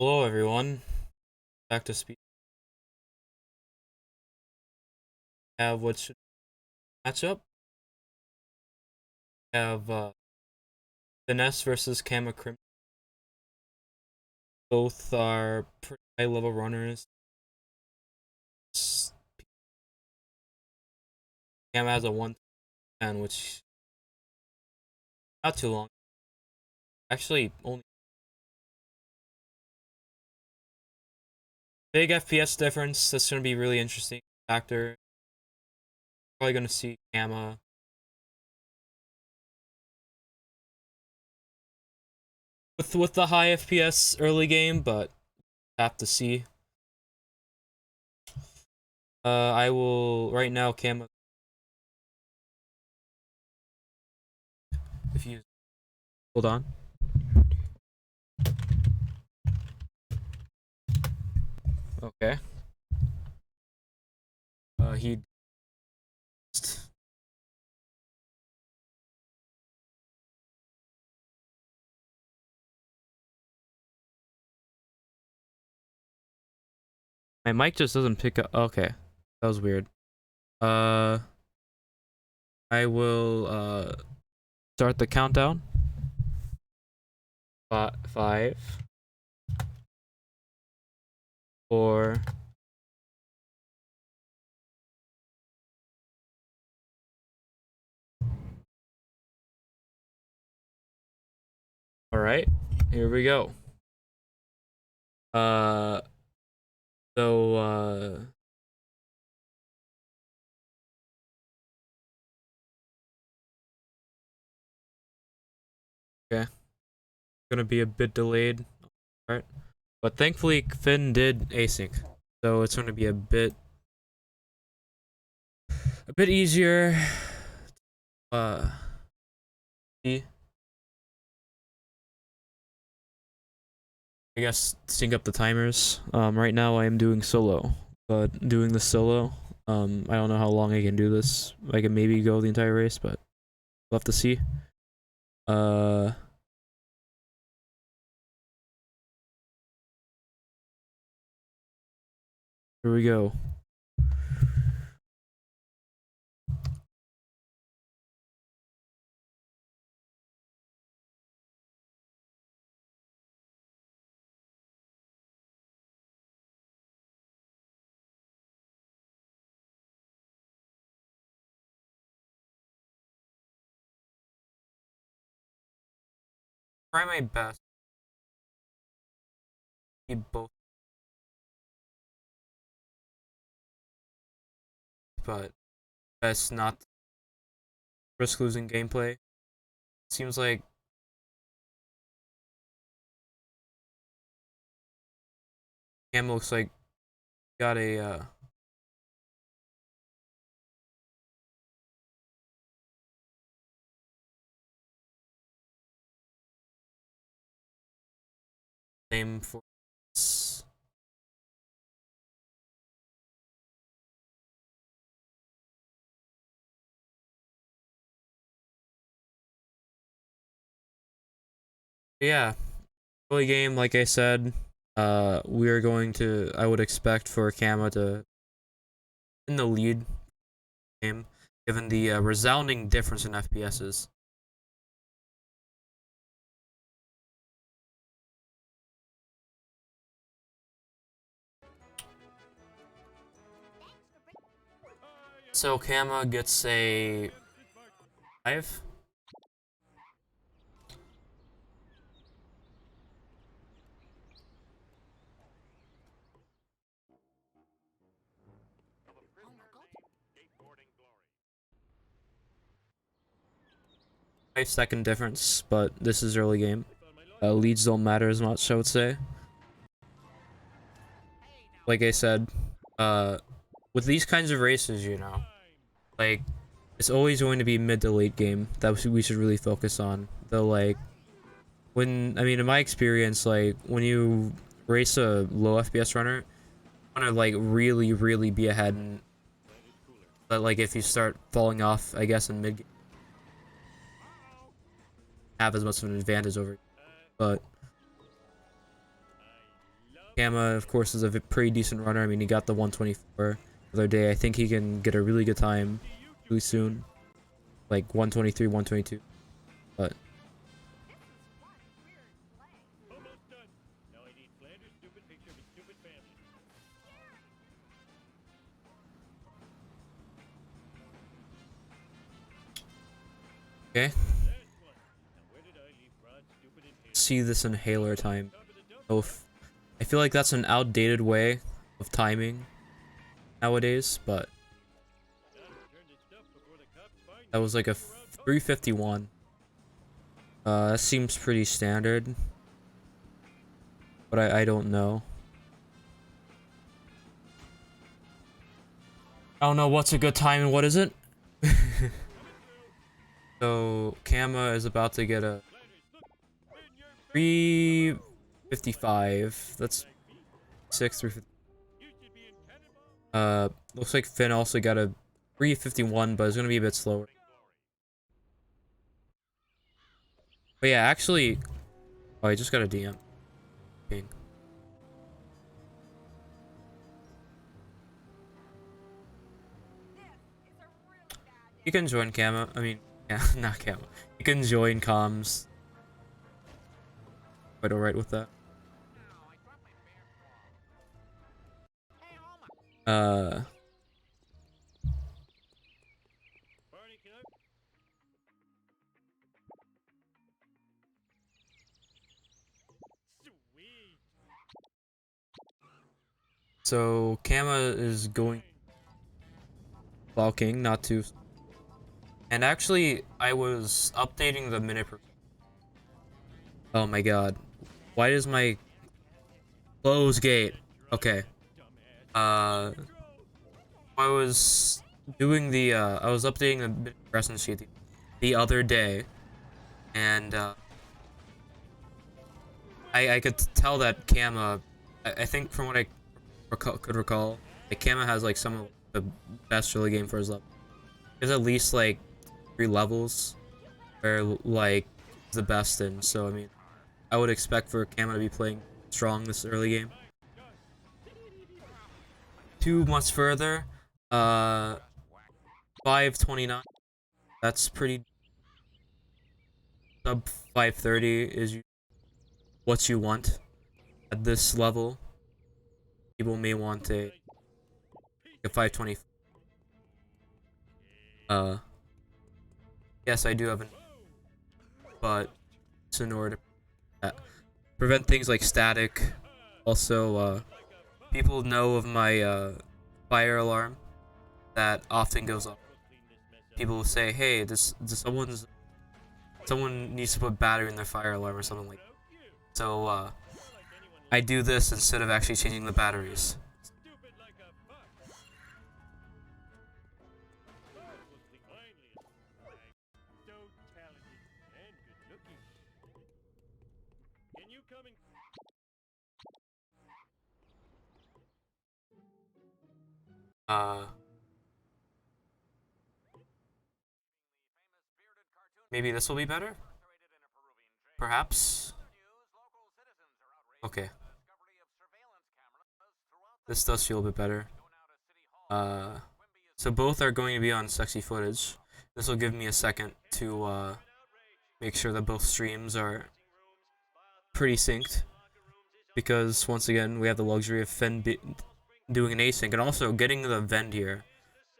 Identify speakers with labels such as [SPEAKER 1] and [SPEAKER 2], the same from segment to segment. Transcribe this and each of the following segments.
[SPEAKER 1] Hello everyone, back to speak. Have what should match up. Have Finness versus KamaCrimson. Both are pretty high level runners. Kama has a 110, which not too long. Actually, only big FPS difference. That's gonna be really interesting factor. Probably gonna see Kama with the high FPS early game, but have to see. I will right now Kama. If you hold on. Okay. He. My mic just doesn't pick up. Okay, that was weird. Uh, I will start the countdown. Five, four. All right, here we go. Uh, so okay, gonna be a bit delayed. All right, but thankfully Finn did async, so it's gonna be a bit easier. See. I guess sync up the timers. Right now I am doing solo, but doing the solo. I don't know how long I can do this. I can maybe go the entire race, but we'll have to see. Uh, Here we go. Try my best. Keep both, but best not risk losing gameplay. Seems like Cam looks like got a name for this. Yeah, early game, like I said, we are going to. I would expect for Kama to in the lead game, given the resounding difference in FPSs. So Kama gets a 5. Second difference, but this is early game. Leads don't matter as much, I would say. Like I said, with these kinds of races, like it's always going to be mid to late game that we should really focus on. Though, like I mean, in my experience, like when you race a low FPS runner, you want to like really be ahead, and but like if you start falling off, I guess in mid, have as much of an advantage over. But Kama, of course, is a pretty decent runner. I mean, he got the 124 the other day. I think he can get a really good time really soon. Like 123, 122. But okay. See this inhaler time. Oh, I feel like that's an outdated way of timing nowadays, but that was like a 351. That seems pretty standard, but I don't know. I don't know what's a good time and what isn't. So Kama is about to get a 355. That's 350. Looks like Finn also got a 351, but it's gonna be a bit slower. But yeah, actually, oh, I just got a DM. Okay. You can join Kama. I mean, yeah, not Kama. You can join comms. Quite alright with that. So Kama is going King, not too. And actually, I was updating the minute per. Oh my god. Why does my close gate? Okay. I was doing the I was updating the minute progression sheet the other day, and I could tell that Kama, I think from what I could recall, like Kama has like some of the best early game for his level. There's at least like 3 levels where like the best in. So I mean, I would expect for Kama to be playing strong this early game. 2 months further, 529. That's pretty. Sub 530 is what you want at this level. People may want a 520. Yes, I do have an, but it's in order to prevent things like static. Also, people know of my fire alarm that often goes off. People will say, "Hey, someone needs to put battery in their fire alarm or something like that." So I do this instead of actually changing the batteries. Maybe this will be better? Perhaps? Okay. This does feel a bit better. So both are going to be on sexy footage. This will give me a second to make sure that both streams are pretty synced. Because once again, we have the luxury of Finn doing an async and also getting the vend here.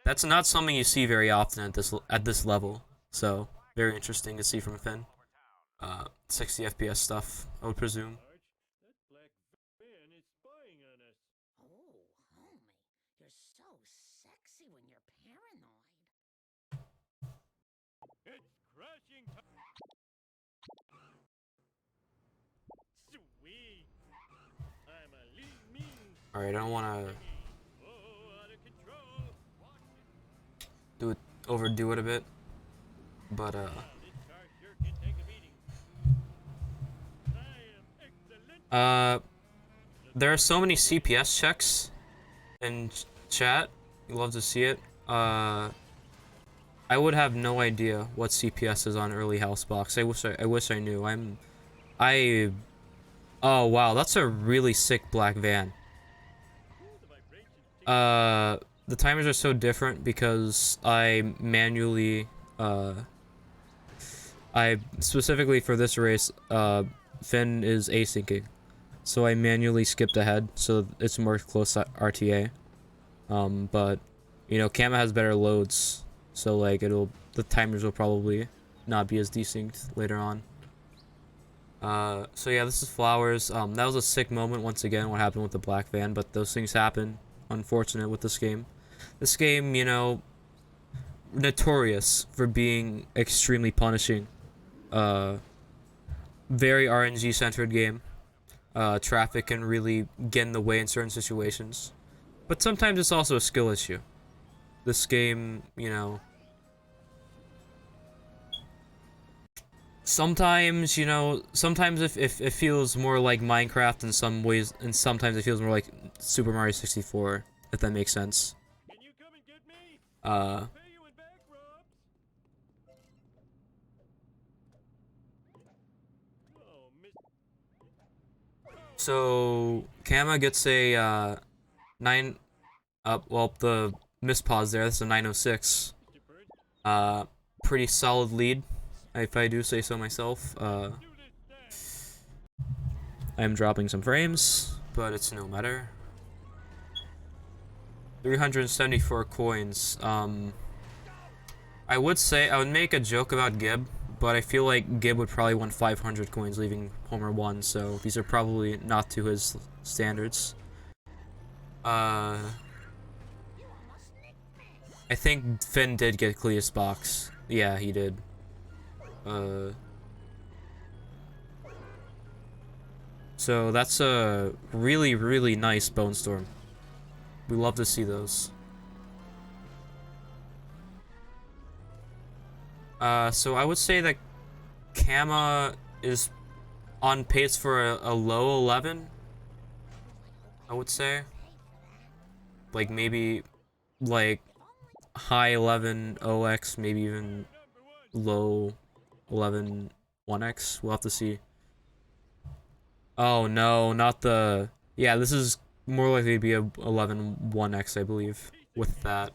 [SPEAKER 1] That's not something you see very often at this level. So very interesting to see from Finn. 60 FPS stuff, I would presume. Alright, I don't want to overdo it a bit, but there are so many CPS checks in chat. You love to see it. I would have no idea what CPS is on early Housebox. I wish I knew. Oh wow, that's a really sick black van. The timers are so different because I specifically for this race, Finn is asyncing. So I manually skipped ahead, so it's more close RTA. But, you know, Kama has better loads, so like the timers will probably not be as desynced later on. So yeah, this is Flowers. That was a sick moment once again, what happened with the black van, but those things happen. Unfortunate with this game. This game, you know, notorious for being extremely punishing. Very RNG centered game. Traffic can really get in the way in certain situations. But sometimes it's also a skill issue. This game, you know, sometimes, you know, sometimes if it feels more like Minecraft in some ways, and sometimes it feels more like Super Mario 64, if that makes sense. Uh, so Kama gets a 9 well, the missed pause there, that's a 906. Pretty solid lead, if I do say so myself. I'm dropping some frames, but it's no matter. 374 coins. I would say, I would make a joke about Gib, but I feel like Gib would probably want 500 coins leaving Homer 1, so these are probably not to his standards. I think Finn did get Cleus box. Yeah, he did. So that's a really, really nice Bone Storm. We love to see those. So I would say that Kama is on pace for a low 11. I would say. Like maybe, like, high 11 OX, maybe even low 11 1X. We'll have to see. Oh no, not the... Yeah, this is more likely to be a 11 1X, I believe, with that.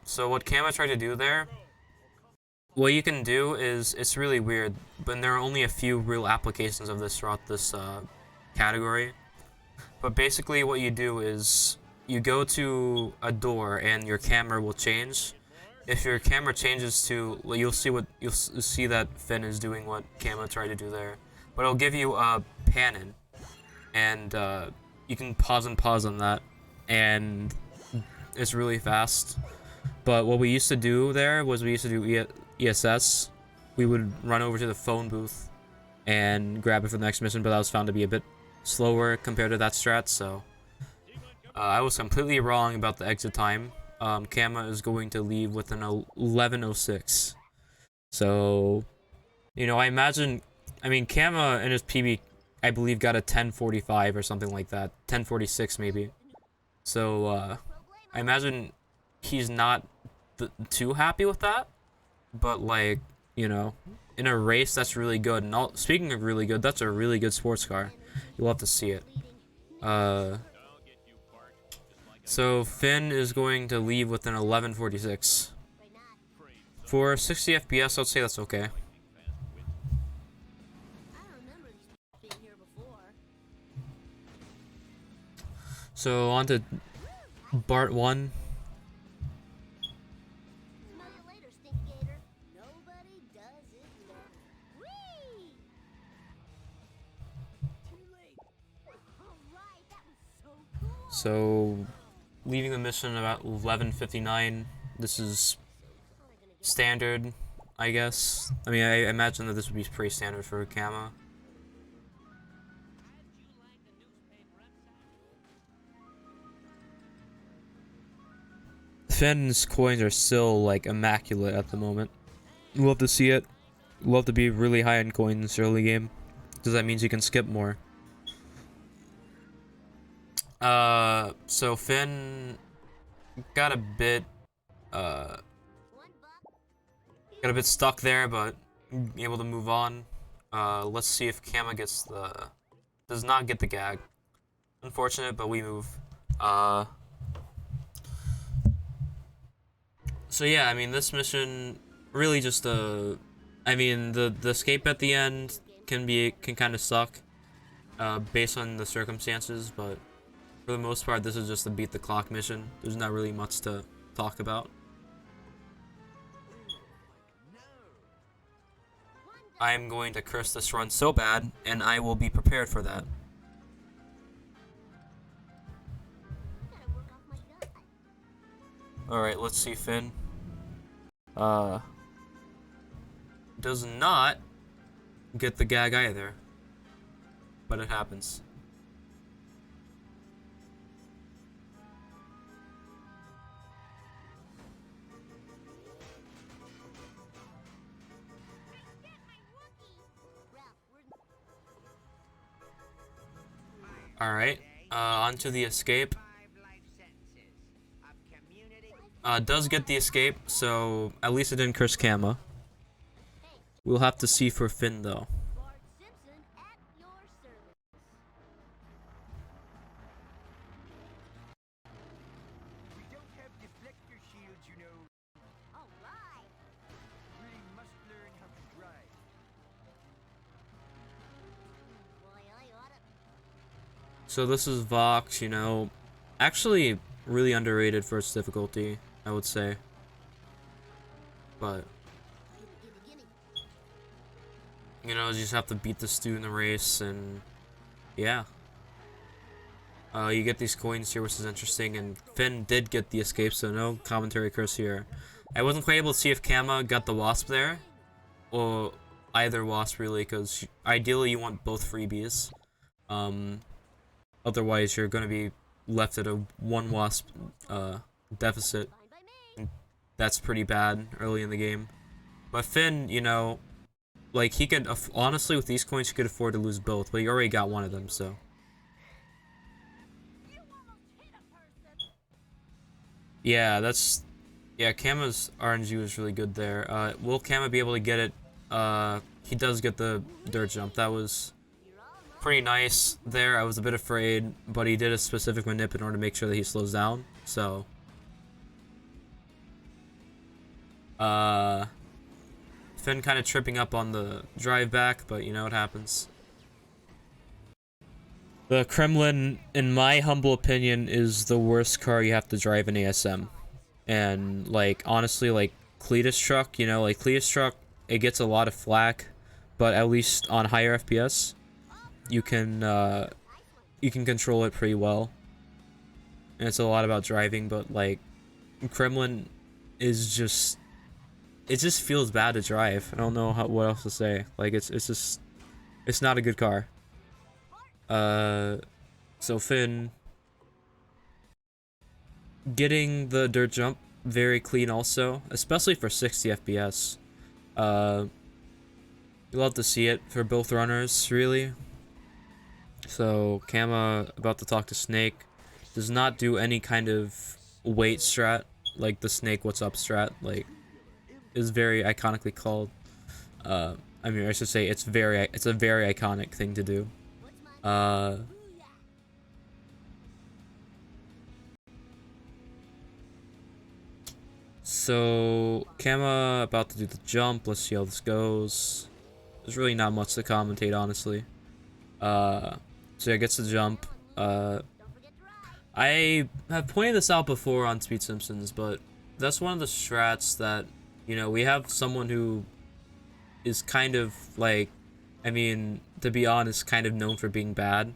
[SPEAKER 1] So what Kama tried to do there, what you can do is, it's really weird, but there are only a few real applications of this throughout this, category. But basically what you do is, you go to a door and your camera will change. If your camera changes to, you'll see that Finn is doing what Kama tried to do there. But it'll give you a pan-in, and you can pause on that, and it's really fast. But what we used to do there was we used to do ESS. We would run over to the phone booth and grab it for the next mission, but that was found to be a bit slower compared to that strat, so I was completely wrong about the exit time. Kama is going to leave with an 11:06. So, you know, I mean, Kama in his PB, I believe, got a 10:45 or something like that. 10:46 maybe. So, I imagine he's not too happy with that. But, like, you know, in a race, that's really good. And speaking of really good, that's a really good sports car. You'll have to see it. So Finn is going to leave with an 11:46. For 60 FPS, I'd say that's okay. So on to Bart 1. So leaving the mission about 11:59. This is standard, I guess. I mean, I imagine that this would be pretty standard for Kama. Finn's coins are still, like, immaculate at the moment. Love to see it. Love to be really high in coins early game, because that means you can skip more. So Finn got a bit stuck there, but able to move on. Let's see if Kama gets the... Does not get the gag. Unfortunate, but we move. So yeah, I mean, this mission really just I mean, the escape at the end can kind of suck, based on the circumstances, but for the most part, this is just a beat the clock mission. There's not really much to talk about. I am going to curse this run so bad, and I will be prepared for that. Alright, let's see Finn. Does not get the gag either. But it happens. Alright, onto the escape. Does get the escape, so at least it didn't curse Kama. We'll have to see for Finn, though. So this is Vox, you know, actually really underrated for its difficulty, I would say. But, you know, you just have to beat this dude in the race, and yeah. You get these coins here, which is interesting, and Finn did get the escape, so no commentary curse here. I wasn't quite able to see if Kama got the wasp there, or either wasp really, because ideally you want both freebies. Otherwise you're going to be left at a 1 wasp deficit. That's pretty bad early in the game. But Finn, you know, like, he could, honestly, with these coins, he could afford to lose both, but he already got one of them, so. Yeah, yeah, Kama's RNG was really good there. Will Kama be able to get it? He does get the dirt jump. That was pretty nice there. I was a bit afraid, but he did a specific manip in order to make sure that he slows down, so. Finn kind of tripping up on the drive back, but you know what happens. The Kremlin, in my humble opinion, is the worst car you have to drive in ASM. And, like, honestly, like, Cletus Truck, you know, like, Cletus Truck, it gets a lot of flack, but at least on higher FPS, you can control it pretty well. And it's a lot about driving, but, like, Kremlin is just, it just feels bad to drive. I don't know what else to say. Like, it's just, it's not a good car. So Finn getting the dirt jump very clean also, especially for 60 FPS. You love to see it for both runners, really. So Kama about to talk to Snake does not do any kind of wait strat like the Snake what's up strat, like, is very iconically called. I mean, I should say it's a very iconic thing to do. So Kama about to do the jump. Let's see how this goes. There's really not much to commentate, honestly. So yeah, gets the jump. I have pointed this out before on Speed Simpsons, but that's one of the strats that, you know, we have someone who is kind of like, I mean, to be honest, kind of known for being bad.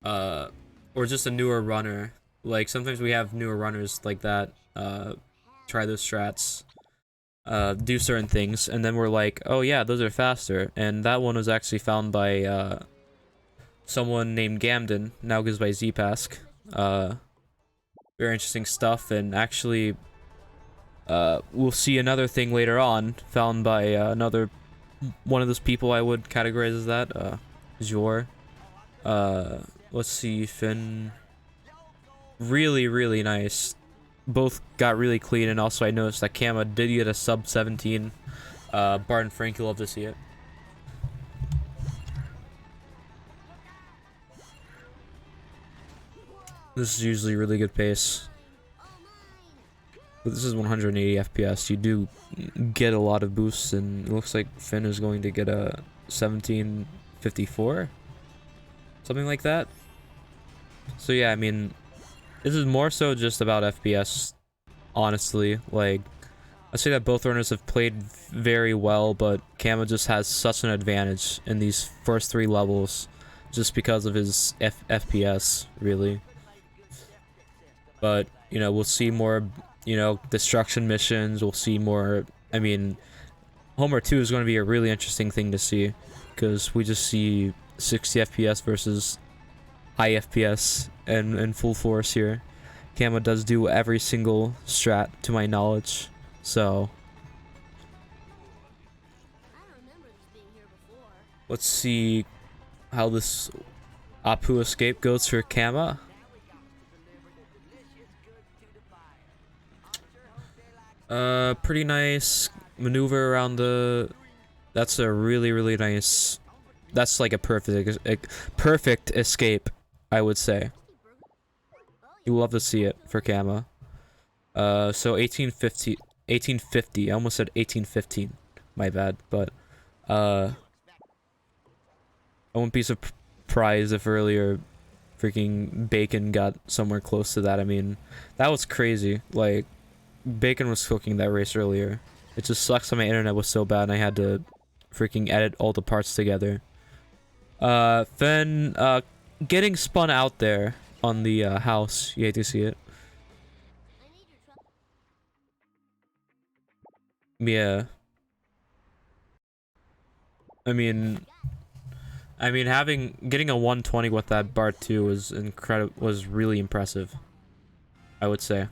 [SPEAKER 1] Or just a newer runner. Like, sometimes we have newer runners like that, try those strats, do certain things, and then we're like, oh yeah, those are faster. And that one was actually found by, someone named Gamden, now goes by Zpask. Very interesting stuff, and actually, we'll see another thing later on, found by, another one of those people I would categorize as that, Jor. Let's see, Finn. Really, really nice. Both got really clean, and also I noticed that Kama did get a sub 17. Barton Frank, you love to see it. This is usually really good pace. But this is 180 FPS. You do get a lot of boosts, and it looks like Finn is going to get a 1754, something like that. So yeah, I mean, this is more so just about FPS, honestly. Like, I say that both runners have played very well, but Kama just has such an advantage in these first 3 levels, just because of his FPS, really. But, you know, we'll see more, you know, destruction missions. We'll see more. I mean, Homer 2 is going to be a really interesting thing to see, because we just see 60 FPS versus high FPS and in full force here. Kama does do every single strat, to my knowledge, so let's see how this Apu escape goes for Kama. Pretty nice maneuver around the... That's a really, really nice... That's like a perfect escape, I would say. You love to see it for Kama. So 1850. I almost said 1815. My bad, but I wouldn't be surprised if earlier freaking Bacon got somewhere close to that. I mean, that was crazy. Like, Bacon was cooking that race earlier. It just sucks that my internet was so bad and I had to freaking edit all the parts together. Finn, getting spun out there on the house. You hate to see it. Yeah. I mean, getting a 120 with that bar 2 was was really impressive, I would say.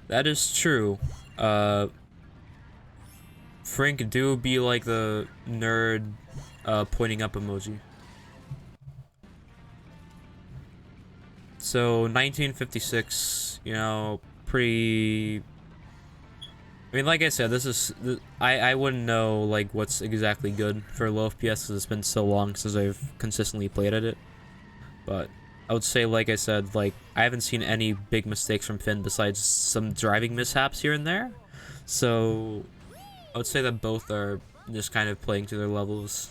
[SPEAKER 1] That is true. Frank do be like the nerd pointing up emoji. So 1956, you know, pretty... I mean, like I said, this is... I wouldn't know, like, what's exactly good for low FPS because it's been so long since I've consistently played at it. But I would say, like I said, like, I haven't seen any big mistakes from Finn besides some driving mishaps here and there. So I would say that both are just kind of playing to their levels.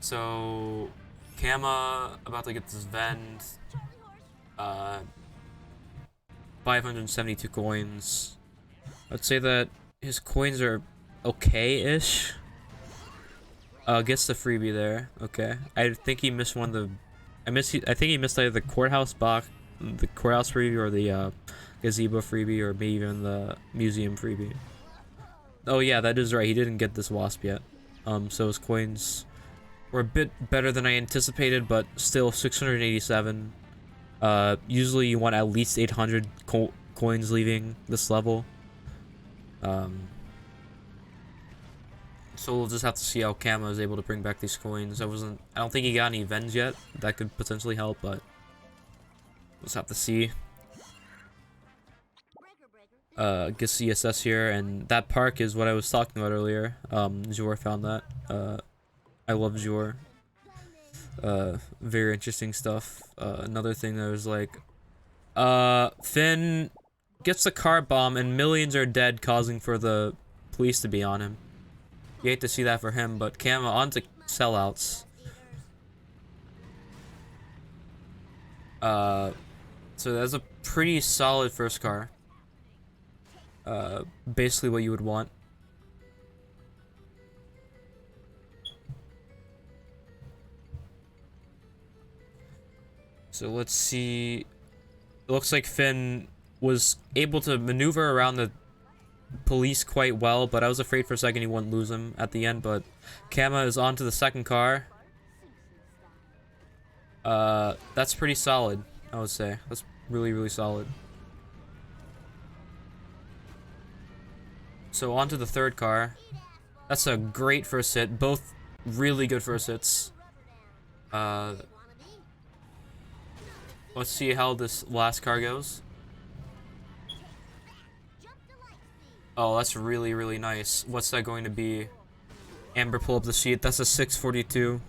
[SPEAKER 1] So Kama about to get this vend. 572 coins. I'd say that his coins are okay-ish. Gets the freebie there. Okay. I think he missed one of the... I think he missed either the courthouse freebie or the gazebo freebie, or maybe even the museum freebie. Oh yeah, that is right. He didn't get this wasp yet. So his coins were a bit better than I anticipated, but still 687. Usually you want at least 800 coins leaving this level. So we'll just have to see how Kama is able to bring back these coins. I don't think he got any Vens yet. That could potentially help, but we'll just have to see. Get CSS here, and that park is what I was talking about earlier. Jor found that. I love Jor. Very interesting stuff. Another thing that was like, Finn gets the car bomb and millions are dead, causing for the police to be on him. You hate to see that for him, but Kama onto sellouts. So that's a pretty solid first car. Basically what you would want. So let's see. It looks like Finn was able to maneuver around the police quite well, but I was afraid for a second he wouldn't lose him at the end, but Kama is onto the second car. That's pretty solid, I would say. That's really, really solid. So onto the third car. That's a great first hit. Both really good first hits. Let's see how this last car goes. Oh, that's really, really nice. What's that going to be? Amber, pull up the sheet. That's a 642.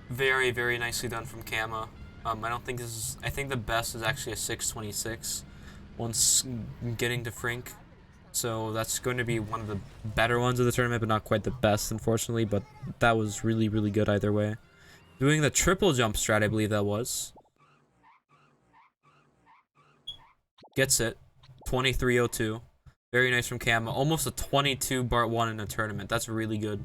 [SPEAKER 1] Very, very nicely done from Kama. I don't think this is... I think the best is actually a 626 once getting to Frink. So that's going to be one of the better ones of the tournament, but not quite the best, unfortunately. But that was really, really good either way. Doing the triple jump strat, I believe that was. Gets it. 2302. Very nice from Kama. Almost a 22 Bart 1 in a tournament. That's really good.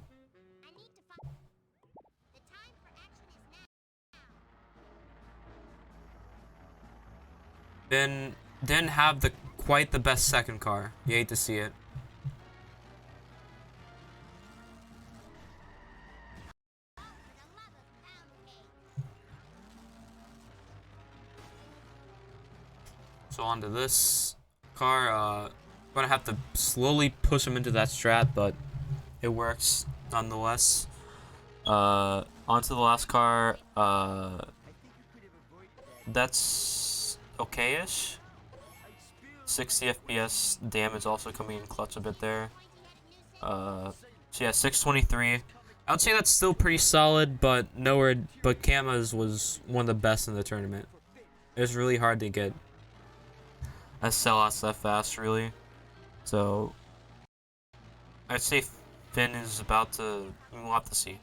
[SPEAKER 1] Then didn't have the quite the best second car. You hate to see it. So onto this car. Gonna have to slowly push him into that strat, but it works nonetheless. Onto the last car. That's okay-ish. 60 FPS damage also coming in clutch a bit there. So yeah, 623. I would say that's still pretty solid, but nowhere. But Kama's was one of the best in the tournament. It was really hard to get a sellouts that fast, really. So I'd say Finn is about to. We'll have to see.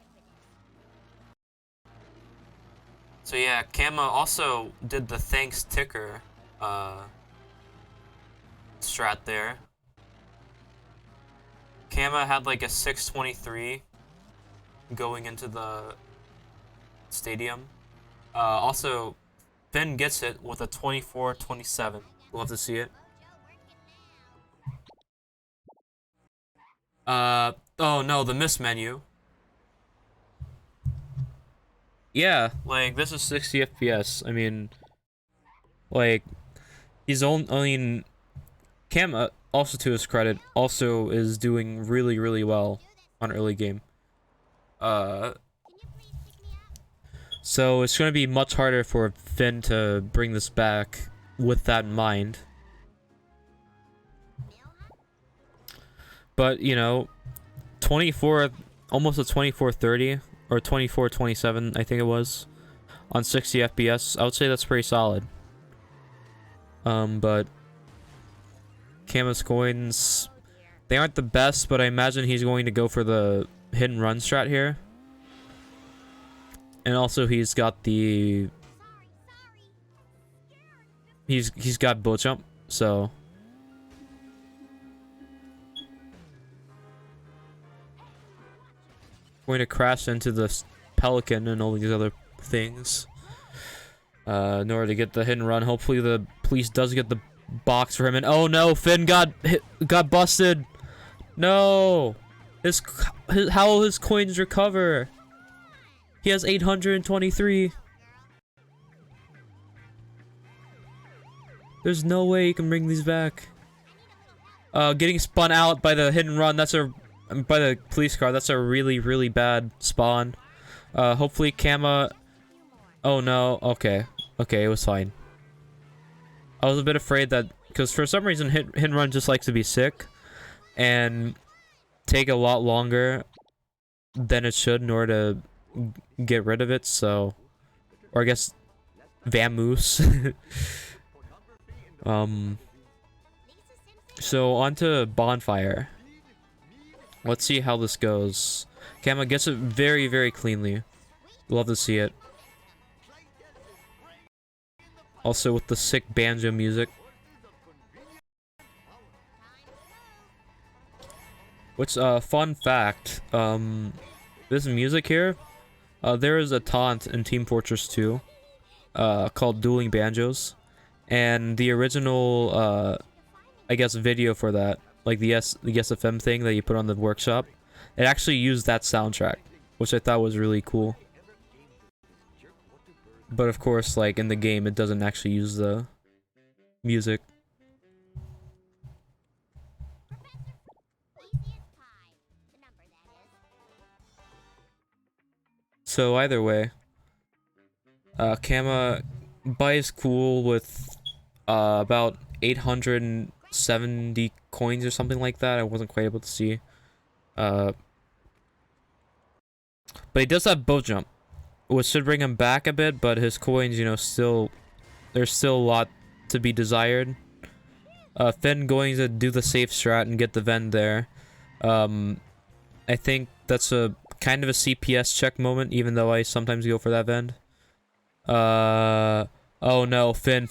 [SPEAKER 1] So yeah, Kama also did the thanks ticker strat there. Kama had like a 623 going into the stadium. Also, Finn gets it with a 24-27. We'll have to see it. Oh no, the miss menu. Yeah, like, this is 60 FPS. I mean, like, he's only, I mean, Kama, also to his credit, also is doing really, really well on early game. So it's going to be much harder for Finn to bring this back with that in mind. But, you know, 24, almost a 24-30, or 24-27, I think it was, on 60 FPS. I would say that's pretty solid. But Kama's coins, they aren't the best, but I imagine he's going to go for the hit and run strat here. And also he's got the... He's got boat jump, so... Going to crash into the Pelican and all these other things. In order to get the hit and run. Hopefully the police does get the box for him. And oh no, Finn got busted. No. How will his coins recover? He has 823. There's no way he can bring these back. Getting spun out by the hit and run. That's a by the police car. That's a really, really bad spawn. Hopefully Kama. Oh no. Okay. Okay, it was fine. I was a bit afraid that, because for some reason hit and run just likes to be sick and take a lot longer than it should in order to get rid of it, so, or I guess vamoose. So onto bonfire. Let's see how this goes. Kama gets it very, very cleanly. Love to see it. Also with the sick banjo music. Which, fun fact, this music here, there is a taunt in Team Fortress 2, called Dueling Banjos, and the original, I guess, video for that, like the SFM thing that you put on the workshop, it actually used that soundtrack, which I thought was really cool. But of course, like, in the game, it doesn't actually use the music. So either way, Kama buys cool with about 870 coins or something like that. I wasn't quite able to see. But he does have boat jump, which should bring him back a bit, but his coins, you know, there's still a lot to be desired. Finn going to do the safe strat and get the Vend there. I think that's a kind of a CPS check moment, even though I sometimes go for that Vend. Oh no, Finn.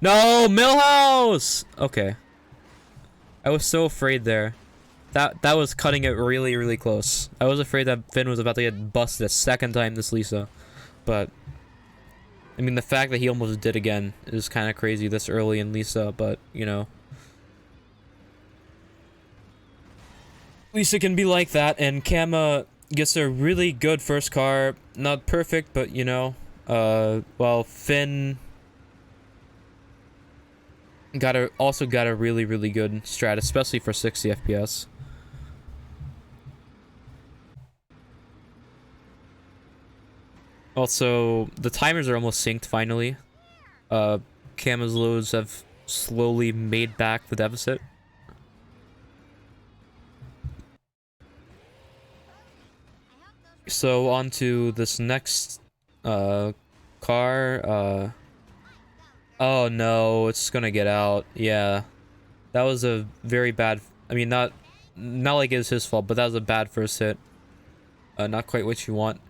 [SPEAKER 1] No, Millhouse! Okay. I was so afraid there. That was cutting it really, really close. I was afraid that Finn was about to get busted a second time this Lisa. But I mean, the fact that he almost did again is kind of crazy this early in Lisa, but, you know. Lisa can be like that, and Kama gets a really good first car. Not perfect, but, you know. Well, Finn also got a really, really good strat, especially for 60 FPS. Also, the timers are almost synced finally. Kama's loads have slowly made back the deficit. So on to this next car. Oh no, it's gonna get out. Yeah, that was a very bad. I mean, not like it's his fault, but that was a bad first hit. Not quite what you want.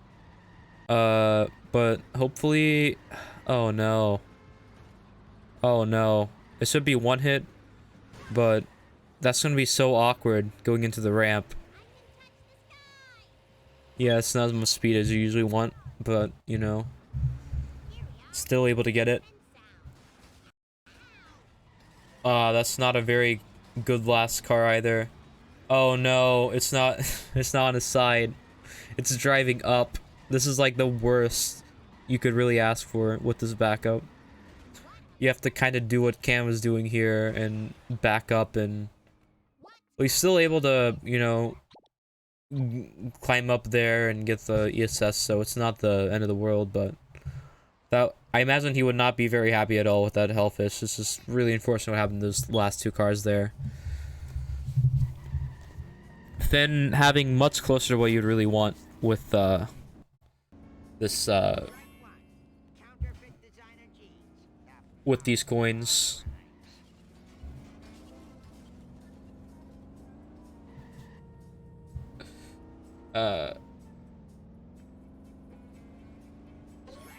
[SPEAKER 1] But hopefully. Oh no. Oh no. It should be one hit, but that's gonna be so awkward going into the ramp. Yeah, it's not as much speed as you usually want, but, you know, still able to get it. That's not a very good last car either. Oh no, it's not, it's not on his side. It's driving up. This is like the worst you could really ask for with this backup. You have to kind of do what Cam is doing here and back up, and well, he's still able to, you know, climb up there and get the ESS, so it's not the end of the world, but that, I imagine he would not be very happy at all with that Hellfish. It's just really unfortunate what happened to those last two cars there. Finn having much closer to what you'd really want with this with these coins.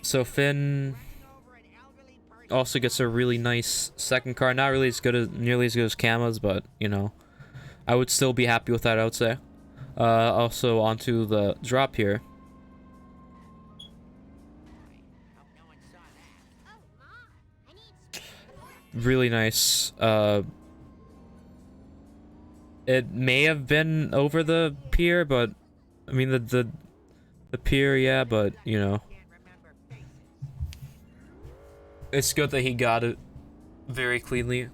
[SPEAKER 1] So Finn also gets a really nice second car. Not really as good as, nearly as good as Kama's, but, you know, I would still be happy with that, I would say. Also onto the drop here. Really nice. It may have been over the pier, but I mean the pier, yeah, but you know, it's good that he got it very cleanly.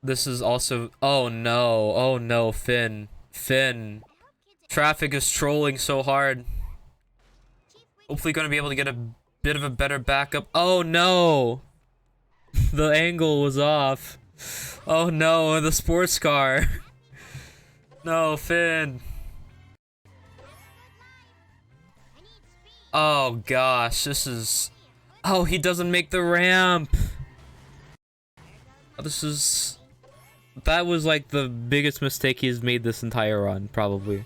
[SPEAKER 1] This is also, oh no, Finn. Traffic is trolling so hard. Hopefully gonna be able to get a bit of a better backup. Oh no! The angle was off. Oh no, the sports car. No, Finn. Oh gosh, this is... Oh, he doesn't make the ramp! This is... That was like the biggest mistake he's made this entire run, probably.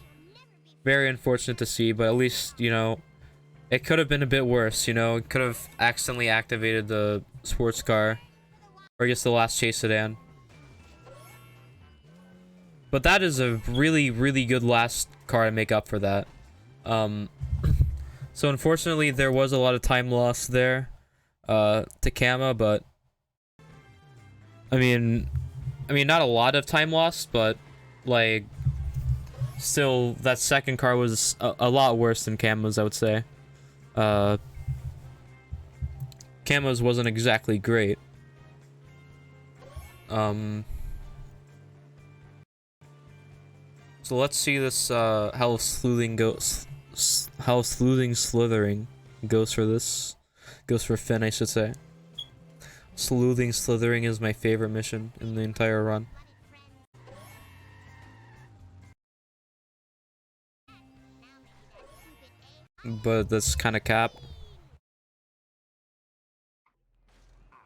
[SPEAKER 1] Very unfortunate to see, but at least, you know, it could have been a bit worse, you know? It could have accidentally activated the sports car. Or I guess the last chase sedan. But that is a really, really good last car to make up for that. So unfortunately, there was a lot of time loss there to Kama, but I mean, not a lot of time lost, but like, still, that second car was a lot worse than Kama's, I would say. Kama's wasn't exactly great. So let's see this, how sleuthing slithering goes for this. Goes for Finn, I should say. Slithering is my favorite mission in the entire run. But that's kind of cap.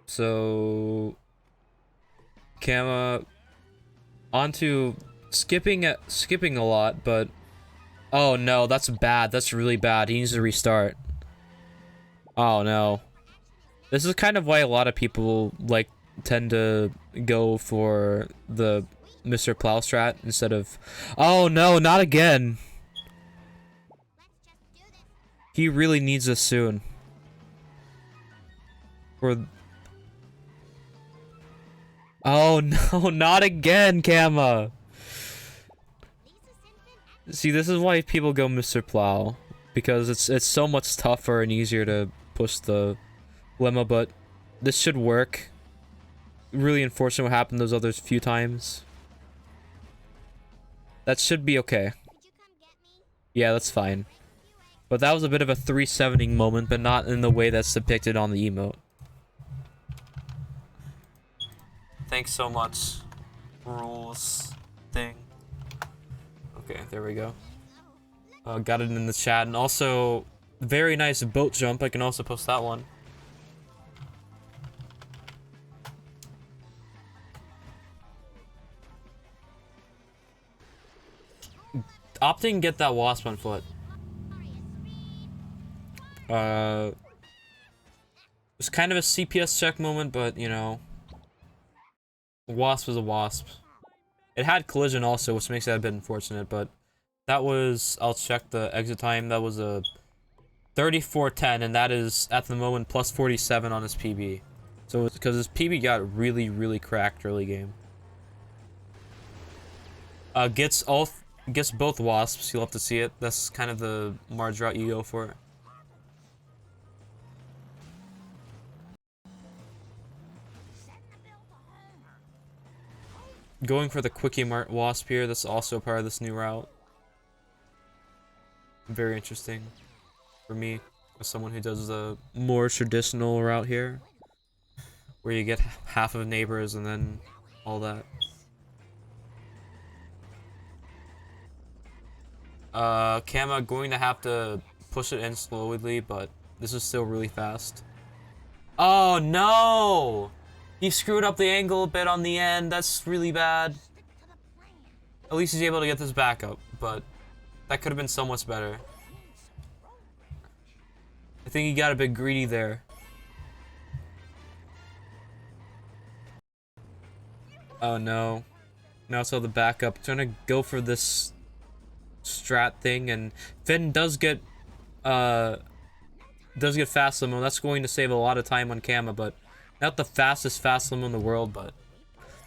[SPEAKER 1] So Kama onto skipping a lot, but oh no, that's bad. That's really bad. He needs to restart. Oh no. This is kind of why a lot of people like tend to go for the Mr. Plow strat instead of. Oh no, not again. He really needs this soon. For. Oh no, not again, Kama. See, this is why people go Mr. Plow, because it's so much tougher and easier to push the lemma, but this should work. Really unfortunate what happened those other few times. That should be okay. Yeah, that's fine. But that was a bit of a 370 moment, but not in the way that's depicted on the emote. Thanks so much, rules thing. Okay, there we go. Got it in the chat, and also very nice boat jump. I can also post that one. Opting get that wasp on foot. It's kind of a CPS check moment, but you know, wasp was a wasp. It had collision also, which makes that a bit unfortunate, but that was, I'll check the exit time, that was a 34:10, and that is at the moment plus 47 on his PB. So it's because his PB got really cracked early game. Gets both wasps, you'll have to see it. That's kind of the Marge route you go for. Going for the Quickie Mart Wasp here, that's also part of this new route. Very interesting for me, as someone who does the more traditional route here, where you get half of neighbors and then all that. Kama going to have to push it in slowly, but this is still really fast. Oh no! He screwed up the angle a bit on the end. That's really bad. At least he's able to get this back up, but that could have been so much better. I think he got a bit greedy there. Oh no. Now it's all the backup. Trying to go for this strat thing, and Finn does get fast limo. That's going to save a lot of time on Kama, but not the fastest fast limo in the world, but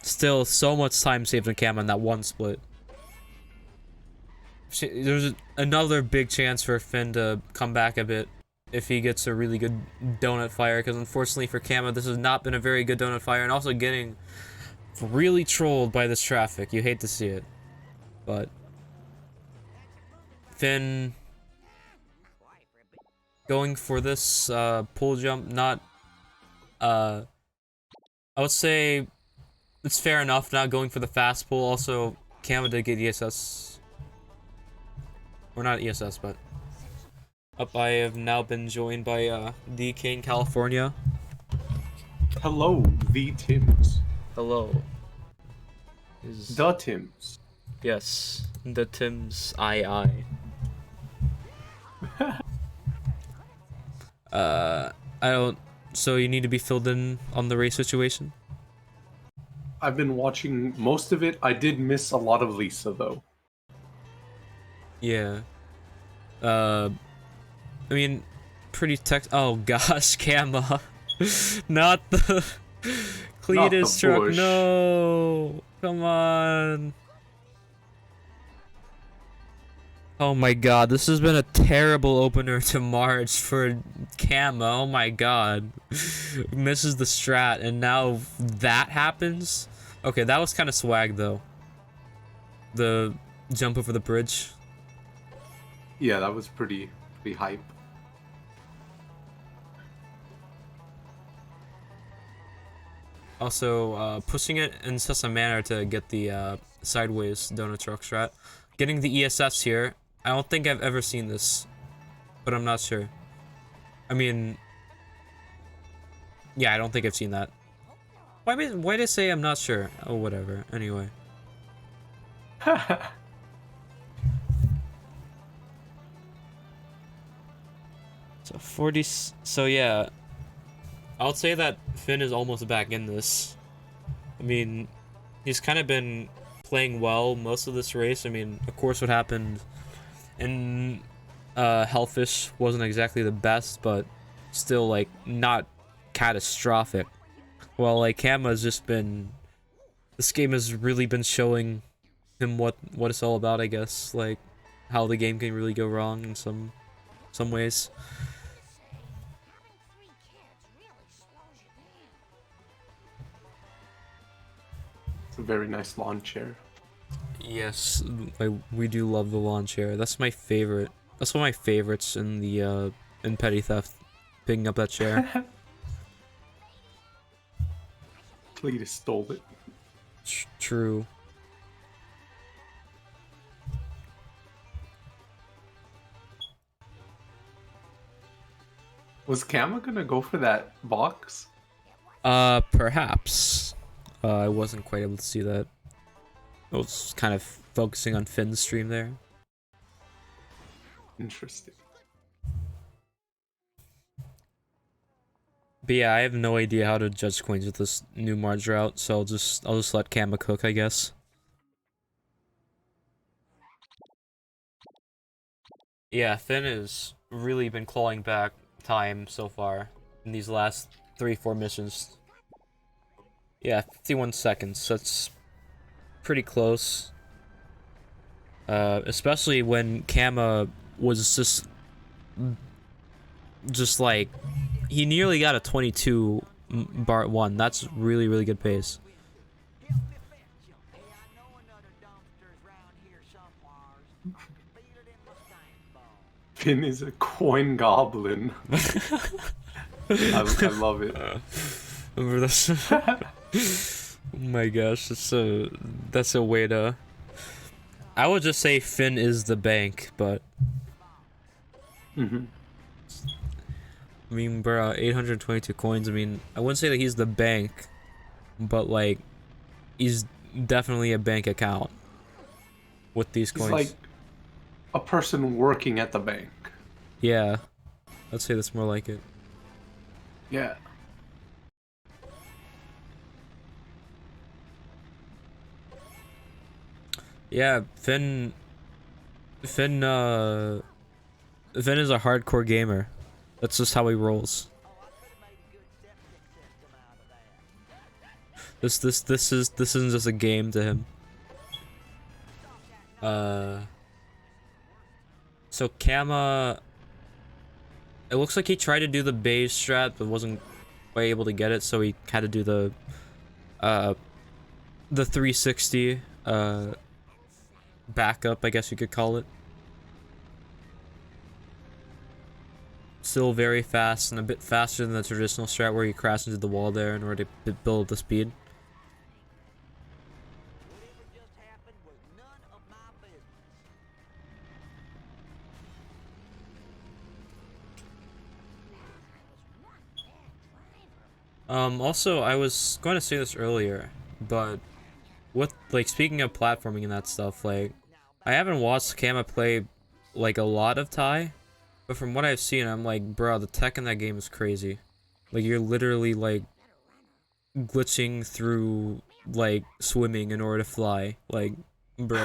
[SPEAKER 1] still so much time saved on Kama in that one split. There's another big chance for Finn to come back a bit if he gets a really good donut fire, because unfortunately for Kama, this has not been a very good donut fire, and also getting really trolled by this traffic. You hate to see it, but Finn going for this pull jump, not I would say it's fair enough not going for the fast pull. Also, Kama did get ESS, or not ESS, but I have now been joined by the King California.
[SPEAKER 2] Hello, the Tims.
[SPEAKER 1] Hello.
[SPEAKER 2] The Tims.
[SPEAKER 1] Yes, the Tims. I. I don't. So you need to be filled in on the race situation?
[SPEAKER 2] I've been watching most of it. I did miss a lot of Lisa, though.
[SPEAKER 1] Yeah. I mean, pretty oh gosh, Kama. Not the Cletus truck,
[SPEAKER 2] bush.
[SPEAKER 1] no! Come on! Oh my god, this has been a terrible opener to March for Kama. Oh my god. Misses the strat, and now that happens? Okay, that was kind of swag though. The jump over the bridge.
[SPEAKER 2] Yeah, that was pretty hype.
[SPEAKER 1] Also, pushing it in such a manner to get the sideways donut truck strat. Getting the ESFs here. I don't think I've ever seen this, but I'm not sure. I mean, yeah, I don't think I've seen that. Why did I say I'm not sure? Oh, whatever. Anyway. So 40. So yeah, I would say that Finn is almost back in this. I mean, he's kind of been playing well most of this race. I mean, of course, what happened in Hellfish wasn't exactly the best, but still, like, not catastrophic. Well, like, Kama's just been... This game has really been showing him what it's all about, I guess. Like, how the game can really go wrong in some ways.
[SPEAKER 2] It's a very nice lawn chair.
[SPEAKER 1] Yes, we do love the lawn chair. That's my favorite. That's one of my favorites in the in Petty Theft. Picking up that chair.
[SPEAKER 2] Cletus stole it.
[SPEAKER 1] True.
[SPEAKER 2] Was Kama gonna go for that box?
[SPEAKER 1] Perhaps. I wasn't quite able to see that. I was kind of focusing on Finn's stream there.
[SPEAKER 2] Interesting.
[SPEAKER 1] But yeah, I have no idea how to judge coins with this new Marge route, so I'll just let Kama cook, I guess. Yeah, Finn has really been clawing back time so far in these last 3-4 missions. Yeah, 51 seconds. That's pretty close. Especially when Kama was just like, he nearly got a 22 bar at 1. That's really good pace.
[SPEAKER 2] Finn is a coin goblin. I love it.
[SPEAKER 1] Remember this? Oh my gosh, that's a way to... I would just say Finn is the bank, but...
[SPEAKER 2] Mm-hmm.
[SPEAKER 1] I mean, bro, 822 coins, I mean, I wouldn't say that he's the bank, but, like, he's definitely a bank account with these coins.
[SPEAKER 2] He's like a person working at the bank.
[SPEAKER 1] Yeah, I'd say that's more like it.
[SPEAKER 2] Yeah.
[SPEAKER 1] Yeah, Finn is a hardcore gamer. That's just how he rolls. This isn't just a game to him. So Kama, it looks like he tried to do the beige strat but wasn't quite able to get it, so he had to do the 360 backup, I guess you could call it. Still very fast and a bit faster than the traditional strat where you crash into the wall there in order to build the speed. Also, I was going to say this earlier, but with, like, speaking of platforming and that stuff, like, I haven't watched Kama play, like, a lot of Thai, but from what I've seen, I'm like, bro, the tech in that game is crazy. Like, you're literally, like, glitching through, like, swimming in order to fly. Like, bro.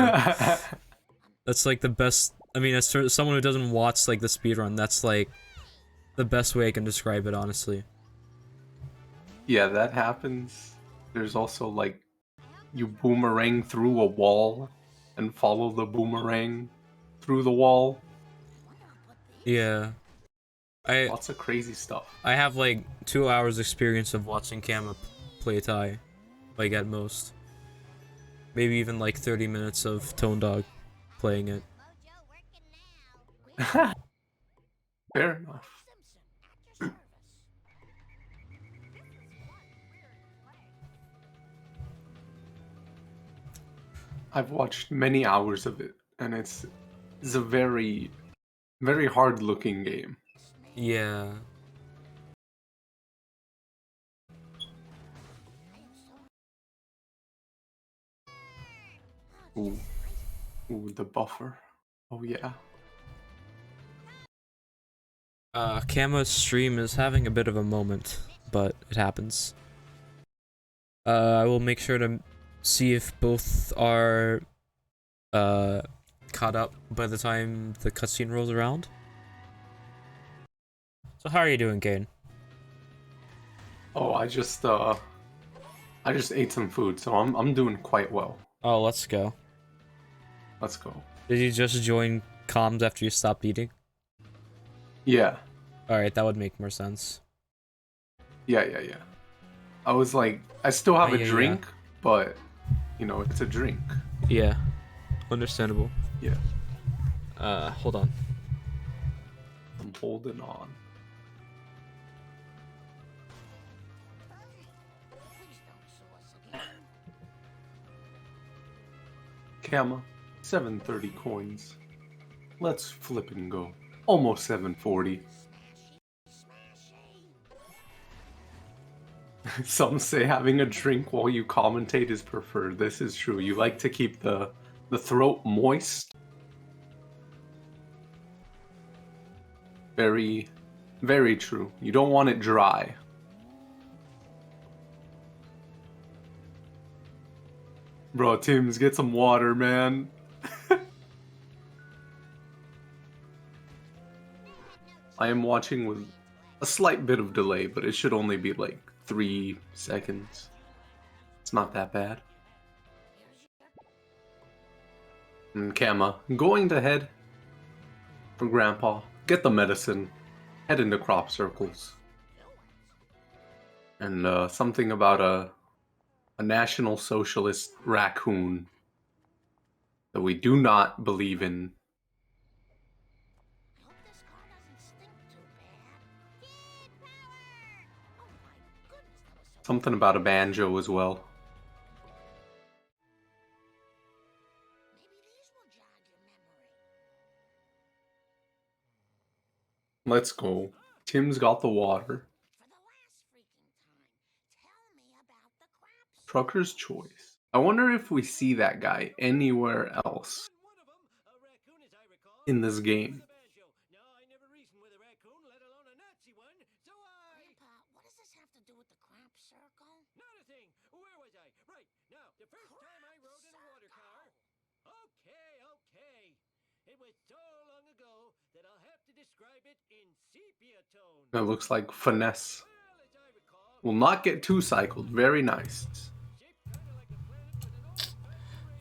[SPEAKER 1] That's, like, the best... I mean, as someone who doesn't watch, like, the speedrun, that's, like, the best way I can describe it, honestly.
[SPEAKER 2] Yeah, that happens. There's also, like, you boomerang through a wall and follow the boomerang through the wall.
[SPEAKER 1] Yeah.
[SPEAKER 2] Lots of crazy stuff.
[SPEAKER 1] I have like 2 hours experience of watching Kama play Thai, like at most. Maybe even like 30 minutes of Tone Dog playing it.
[SPEAKER 2] Fair enough. I've watched many hours of it, and it's a very, very hard-looking game.
[SPEAKER 1] Yeah.
[SPEAKER 2] Ooh, ooh, the buffer. Oh yeah.
[SPEAKER 1] Kama's stream is having a bit of a moment, but it happens. I will make sure to see if both are caught up by the time the cutscene rolls around. So how are you doing, Kane?
[SPEAKER 2] Oh, I just ate some food, so I'm doing quite well.
[SPEAKER 1] Oh, let's go.
[SPEAKER 2] Let's go.
[SPEAKER 1] Did you just join comms after you stopped eating?
[SPEAKER 2] Yeah.
[SPEAKER 1] Alright, that would make more sense.
[SPEAKER 2] Yeah. I was like, I still have a
[SPEAKER 1] yeah.
[SPEAKER 2] drink, but you know, it's a drink.
[SPEAKER 1] Yeah. Understandable.
[SPEAKER 2] Yeah.
[SPEAKER 1] Hold on.
[SPEAKER 2] I'm holding on. Kama, 730 coins. Let's flip and go. Almost 740. Some say having a drink while you commentate is preferred. This is true. You like to keep the throat moist. Very, very true. You don't want it dry. Bro, Tim's, get some water, man. I am watching with a slight bit of delay, but it should only be like 3 seconds. It's not that bad. And Kama, going to head for Grandpa, get the medicine, head into crop circles. And something about a National Socialist raccoon that we do not believe in. Something about a banjo as well. Let's go. Tim's got the water. Trucker's Choice. I wonder if we see that guy anywhere else in this game. That looks like Finesse. Will not get two cycled. Very nice.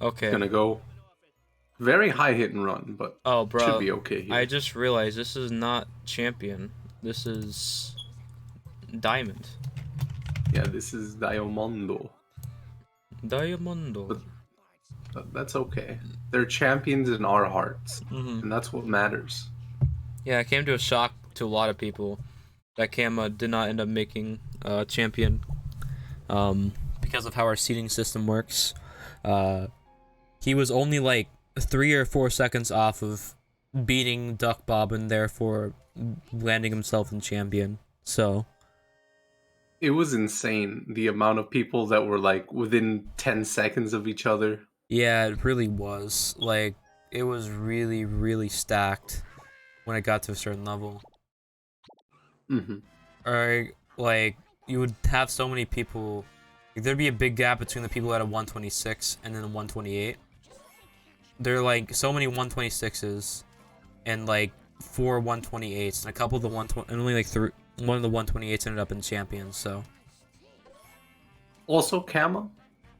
[SPEAKER 1] Okay.
[SPEAKER 2] Gonna go very high hit and run, but
[SPEAKER 1] Oh, bro.
[SPEAKER 2] should be okay here.
[SPEAKER 1] I just realized this is not champion. This is diamond.
[SPEAKER 2] Yeah, this is Diamondo.
[SPEAKER 1] Diamondo.
[SPEAKER 2] But that's okay. They're champions in our hearts, and that's what matters.
[SPEAKER 1] Yeah, it came to a shock to a lot of people that Kama did not end up making champion because of how our seeding system works. He was only like 3 or 4 seconds off of beating Duck Bob and therefore landing himself in champion. So
[SPEAKER 2] it was insane the amount of people that were like within 10 seconds of each other.
[SPEAKER 1] Yeah, it really was. Like, it was really, really stacked when it got to a certain level. Or, like, you would have so many people. Like, there'd be a big gap between the people at a 126 and then a 128. There are, like, so many 126s and, like, 4 128s. And a couple of the 120. And only, like, one of the 128s ended up in champions, so.
[SPEAKER 2] Also, Kama,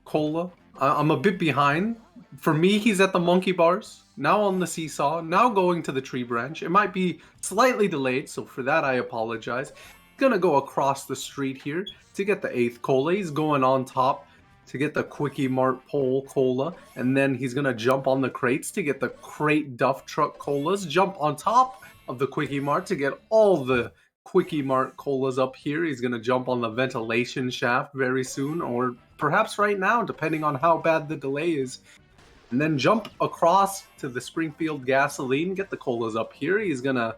[SPEAKER 2] Cola. I'm a bit behind. For me, he's at the monkey bars, now on the seesaw, now going to the tree branch. It might be slightly delayed, so for that I apologize. Gonna go across the street here to get the 8th Cola. He's going on top to get the Quickie Mart Pole Cola, and then he's gonna jump on the crates to get the Crate Duff Truck Colas, jump on top of the Quickie Mart to get all the Quickie Mart Colas up here. He's gonna jump on the ventilation shaft very soon, or perhaps right now, depending on how bad the delay is. And then jump across to the Springfield Gasoline, get the colas up here. He's gonna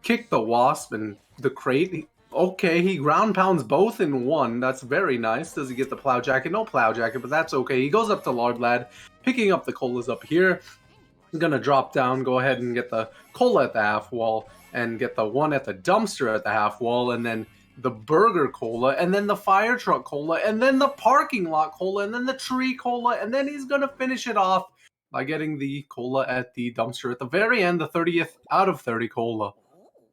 [SPEAKER 2] kick the Wasp and the crate. Okay, he ground pounds both in one. That's very nice. Does he get the plow jacket? No plow jacket, but that's okay. He goes up to Lard Lad, picking up the colas up here. He's gonna drop down, go ahead and get the cola at the half wall, and get the one at the dumpster at the half wall, and then the burger cola, and then the fire truck cola, and then the parking lot cola, and then the tree cola, and then he's gonna finish it off by getting the cola at the dumpster at the very end, the 30th out of 30 cola.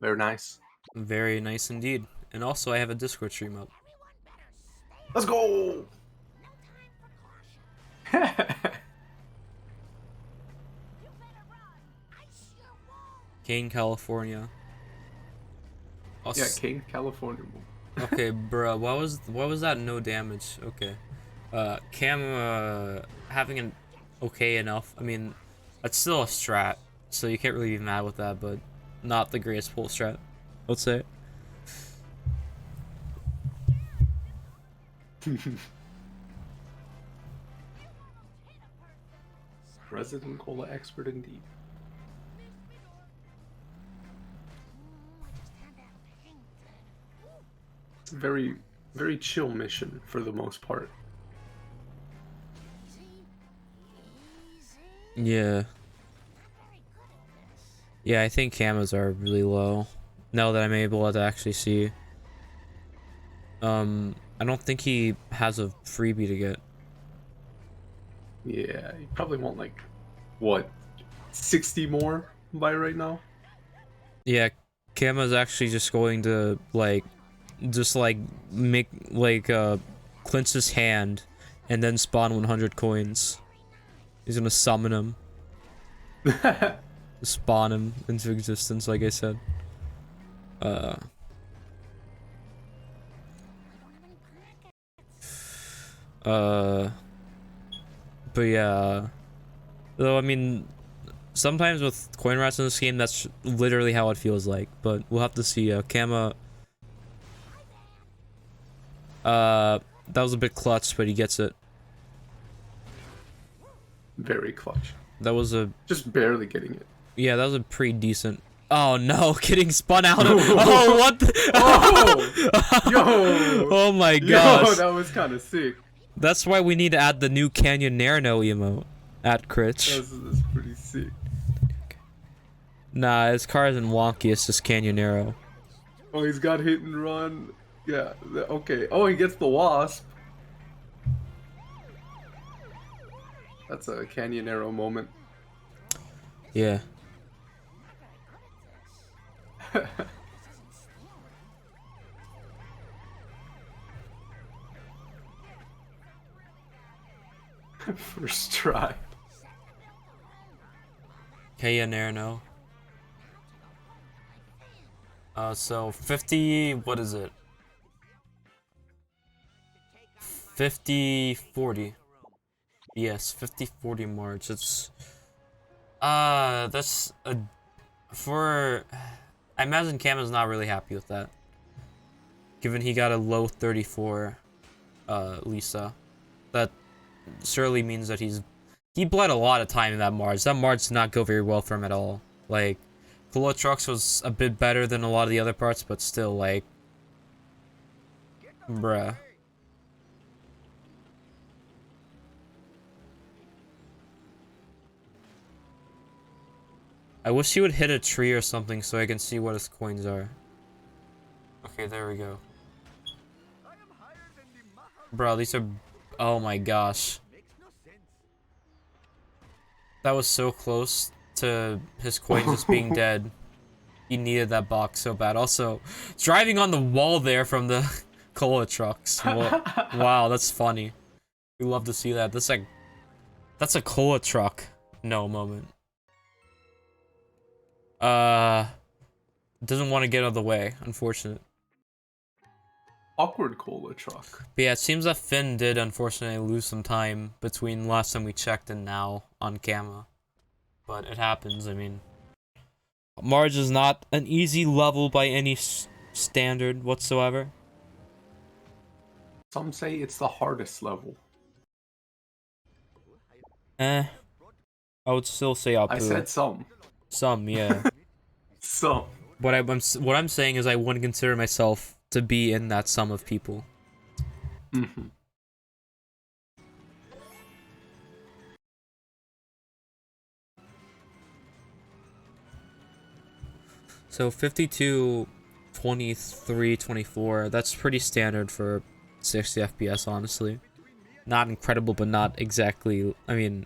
[SPEAKER 2] Very nice.
[SPEAKER 1] Very nice indeed. And also, I have a Discord stream up.
[SPEAKER 2] Let's go!
[SPEAKER 1] Kane, California.
[SPEAKER 2] Yeah, Kane, California.
[SPEAKER 1] Okay, bruh, what was that no damage? Okay. Cam, having an okay enough. I mean, that's still a strat, so you can't really be mad with that, but not the greatest pull strat, let's say.
[SPEAKER 2] Resident cola expert indeed. It's a very, very chill mission for the most part.
[SPEAKER 1] Yeah. Yeah, I think camos are really low. Now that I'm able to actually see. I don't think he has a freebie to get.
[SPEAKER 2] Yeah, you probably want like, what, 60 more by right now?
[SPEAKER 1] Yeah, Cama's actually just going to, like, make, like, clench his hand and then spawn 100 coins. He's gonna summon him. Spawn him into existence, like I said. But yeah. Though, I mean, sometimes with coin rats in this game, that's literally how it feels like. But we'll have to see. Kama. That was a bit clutch, but he gets it.
[SPEAKER 2] Very clutch.
[SPEAKER 1] That was a...
[SPEAKER 2] Just barely getting it.
[SPEAKER 1] Yeah, that was a pretty decent... Oh no, getting spun out of... Oh, what the...
[SPEAKER 2] Oh! Yo!
[SPEAKER 1] Oh my gosh.
[SPEAKER 2] Yo, that was kind of sick.
[SPEAKER 1] That's why we need to add the new Canyonero emote at Critch.
[SPEAKER 2] That's pretty sick.
[SPEAKER 1] Nah, his car isn't wonky, it's just Canyonero.
[SPEAKER 2] Oh, he's got hit and run. Yeah, okay. Oh, he gets the Wasp. That's a Canyonero moment.
[SPEAKER 1] Yeah.
[SPEAKER 2] First try.
[SPEAKER 1] Canyonero. So 50, what is it? 50-40. Yes, 50-40 March. It's that's a for I imagine Cam is not really happy with that. Given he got a low 34 Lisa. That surely means that he bled a lot of time in that March. That March did not go very well for him at all. Like Cola Trucks was a bit better than a lot of the other parts, but still like bruh. I wish he would hit a tree or something so I can see what his coins are. Okay, there we go. Bro, these are... Oh my gosh. That was so close to his coins just being dead. He needed that box so bad. Also, driving on the wall there from the Cola Trucks. Wow, that's funny. We love to see that. That's a Cola Truck. No moment. Doesn't want to get out of the way, unfortunate.
[SPEAKER 2] awkward cola truck.
[SPEAKER 1] But yeah, it seems that Finn did unfortunately lose some time between last time we checked and now on Kama. But it happens, I mean. Marge is not an easy level by any standard whatsoever.
[SPEAKER 2] Some say it's the hardest level.
[SPEAKER 1] I would still say Apu.
[SPEAKER 2] I said some.
[SPEAKER 1] Some, yeah.
[SPEAKER 2] Some.
[SPEAKER 1] What I'm saying is I wouldn't consider myself to be in that sum of people.
[SPEAKER 2] Mm-hmm.
[SPEAKER 1] So 52, 23, 24, that's pretty standard for 60 FPS, honestly. Not incredible, but not exactly, I mean,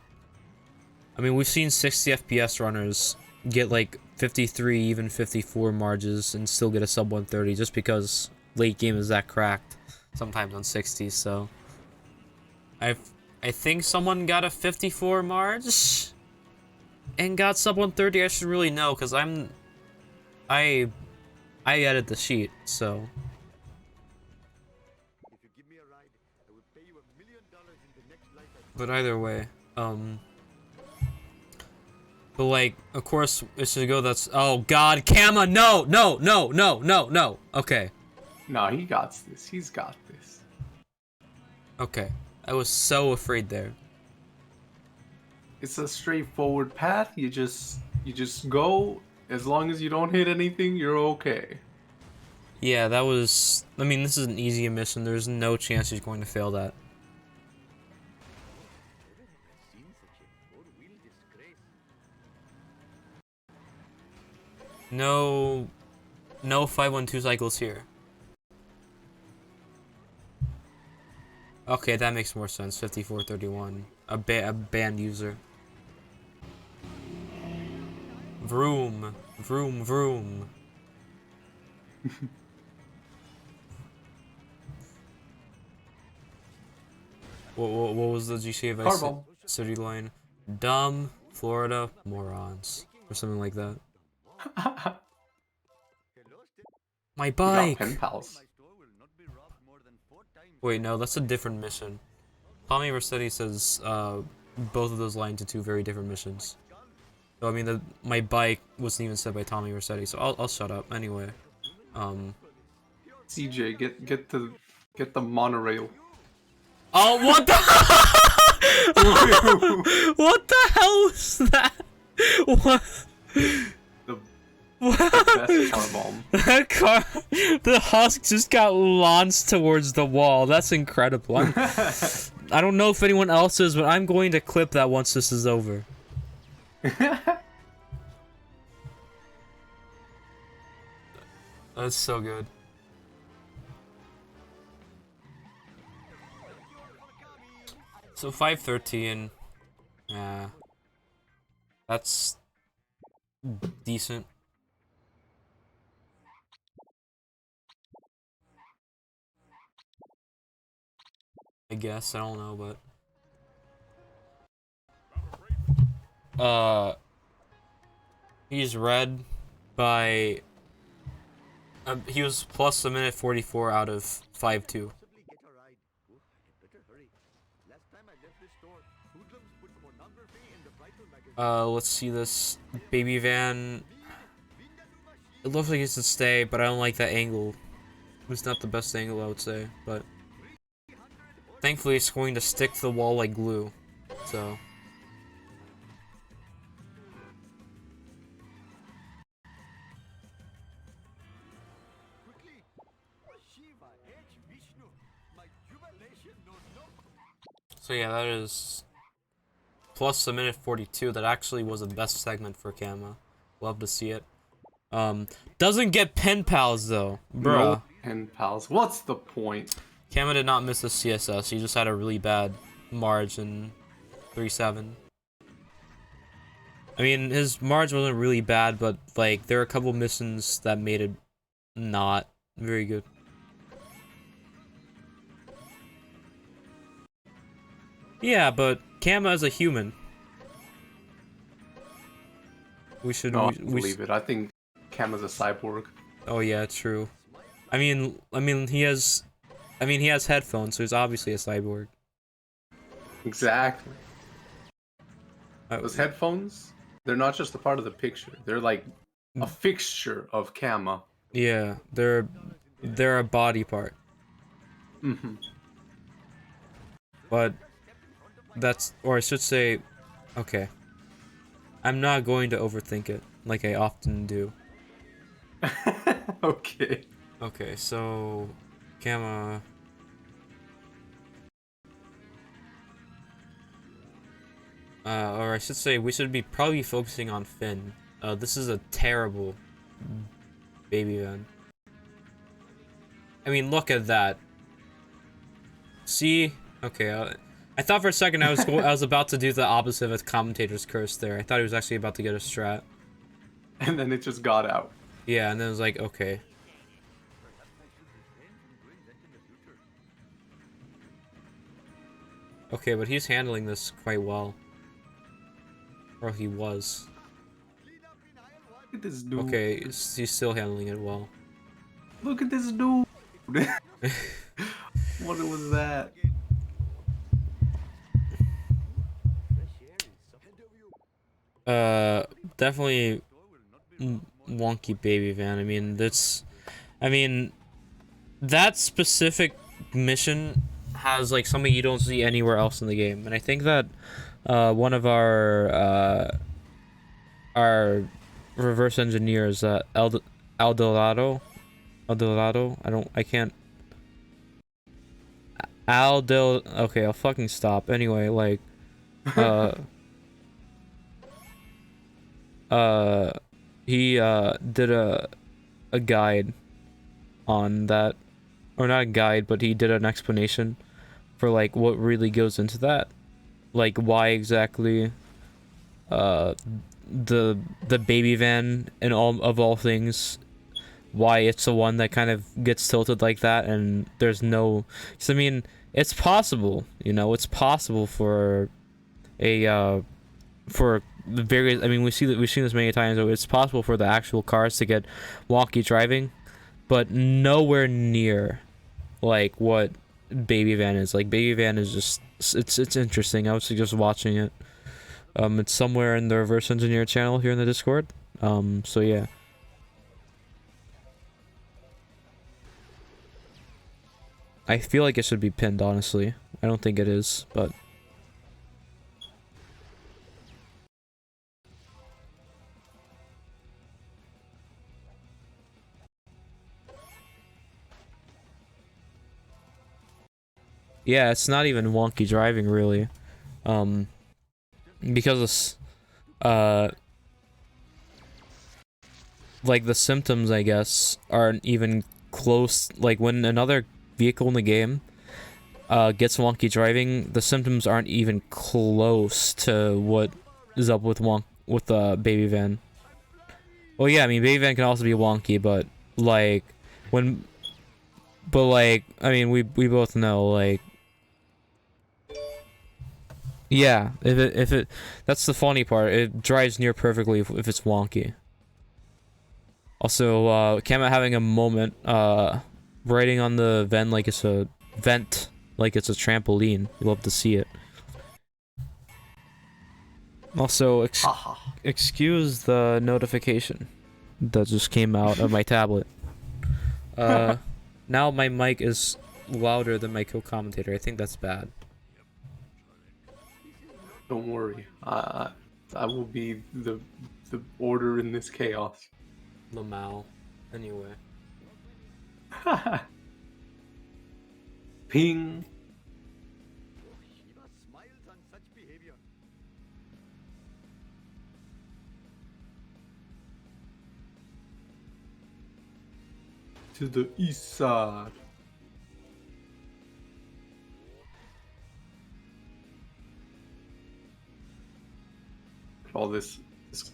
[SPEAKER 1] we've seen 60 FPS runners get like 53, even 54 marges and still get a sub 130 just because late game is that cracked sometimes on 60s, so I think someone got a 54 marge and got sub 130. I should really know because I edit the sheet, so but either way, but like, of course, it should go. That's oh god, Kama, no, no, no, no, no, no. Okay.
[SPEAKER 2] No, he got this. He's got this.
[SPEAKER 1] Okay, I was so afraid there.
[SPEAKER 2] It's a straightforward path. You just go. As long as you don't hit anything, you're okay.
[SPEAKER 1] Yeah, that was. I mean, this is an easy mission. There's no chance he's going to fail that. No 512 cycles here. Okay, that makes more sense. 5431. A banned user. Vroom. Vroom, vroom. What was the GTA Vice City line? Dumb Florida morons. Or something like that. My bike!
[SPEAKER 2] Pen pals.
[SPEAKER 1] Wait, no, that's a different mission. Tommy Rossetti says both of those lie into two very different missions. So I mean, my bike wasn't even said by Tommy Rossetti, so I'll shut up anyway.
[SPEAKER 2] CJ, get the monorail.
[SPEAKER 1] Oh, what the? What the hell was that? What?
[SPEAKER 2] Best car bomb.
[SPEAKER 1] That car, the husk just got launched towards the wall. That's incredible. I don't know if anyone else is, but I'm going to clip that once this is over. That's so good. So 513, yeah, that's decent. I guess, I don't know, but he's red by he was plus a minute 44 out of 5-2. Let's see this baby van. It looks like it's to stay, but I don't like that angle. It's not the best angle, I would say, but thankfully it's going to stick to the wall like glue, so. So yeah, that is plus a minute 42. That actually was the best segment for Kama. Love to see it. Doesn't get pen pals though, bruh.
[SPEAKER 2] No pen pals. What's the point?
[SPEAKER 1] Kama did not miss the CSS. He just had a really bad Marge in 3-7. I mean, his Marge wasn't really bad, but like there are a couple missions that made it not very good. Yeah, but Kama is a human. We should.
[SPEAKER 2] No, I believe it. I think Kama's a cyborg.
[SPEAKER 1] Oh yeah, true. I mean, he has I mean, he has headphones, so he's obviously a cyborg.
[SPEAKER 2] Exactly.
[SPEAKER 1] Oh,
[SPEAKER 2] Those headphones, they're not just a part of the picture. They're like a fixture of Kama.
[SPEAKER 1] yeah, they're a body part,
[SPEAKER 2] Hmm.
[SPEAKER 1] but that's, or I should say, okay, I'm not going to overthink it like I often do.
[SPEAKER 2] Okay.
[SPEAKER 1] Okay, so Gamma, or I should say, we should be probably focusing on Finn. This is a terrible baby van. I mean, look at that. See? Okay, I thought for a second I was about to do the opposite of a commentator's curse there. I thought he was actually about to get a strat.
[SPEAKER 2] And then it just got out.
[SPEAKER 1] Yeah, and then it was like, okay. Okay, but he's handling this quite well. Or he was.
[SPEAKER 2] Look at this dude.
[SPEAKER 1] Okay, he's still handling it well.
[SPEAKER 2] Look at this dude. What was that?
[SPEAKER 1] Definitely wonky baby van. I mean, that specific mission has like something you don't see anywhere else in the game, and I think that one of our reverse engineers, Eldorado, I can't. Okay, I'll fucking stop. Anyway, like, he did a guide on that, or not a guide, but he did an explanation for like what really goes into that, like why exactly the baby van and all things, why it's the one that kind of gets tilted like that, and there's no, cause I mean, it's possible, you know, it's possible for a for the various, I mean, we've seen this many times, so it's possible for the actual cars to get wonky driving, but nowhere near like what baby van is. Like, baby van is just, it's interesting. I would suggest watching it. It's somewhere in the reverse engineer channel here in the Discord. So yeah. I feel like it should be pinned, honestly. I don't think it is, but yeah, it's not even wonky driving, really. Because it's, like, the symptoms, I guess, aren't even close. Like, when another vehicle in the game gets wonky driving, the symptoms aren't even close to what is up with baby van. Well, yeah, I mean, baby van can also be wonky, but like when, but like, I mean, we both know, like, yeah, if it that's the funny part. It drives near perfectly if it's wonky. Also, Kama having a moment, riding on the vent like it's a trampoline. You love to see it. Also, excuse the notification that just came out of my tablet. Now my mic is louder than my co-commentator. I think that's bad.
[SPEAKER 2] Don't worry. I will be the order in this chaos.
[SPEAKER 1] Lamau. Anyway.
[SPEAKER 2] Ping. To the east side. All this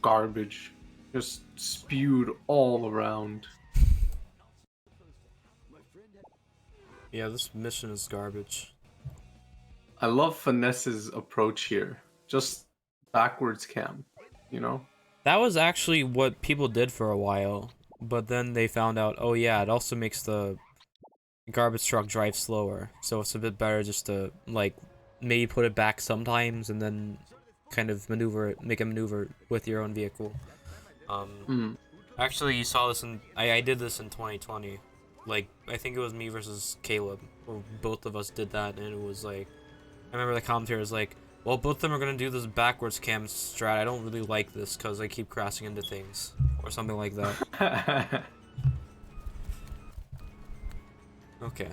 [SPEAKER 2] garbage just spewed all around.
[SPEAKER 1] Yeah, this mission is garbage.
[SPEAKER 2] I love Finesse's approach here. Just backwards cam, you know?
[SPEAKER 1] That was actually what people did for a while, but then they found out, oh yeah, it also makes the garbage truck drives slower, so it's a bit better just to like maybe put it back sometimes and then kind of maneuver it, make a maneuver with your own vehicle. Actually, you saw this in I did this in 2020. Like, I think it was me versus Caleb, where both of us did that, and it was like, I remember the commentator was like, well, both of them are gonna do this backwards cam strat. I don't really like this because I keep crashing into things, or something like that. Okay.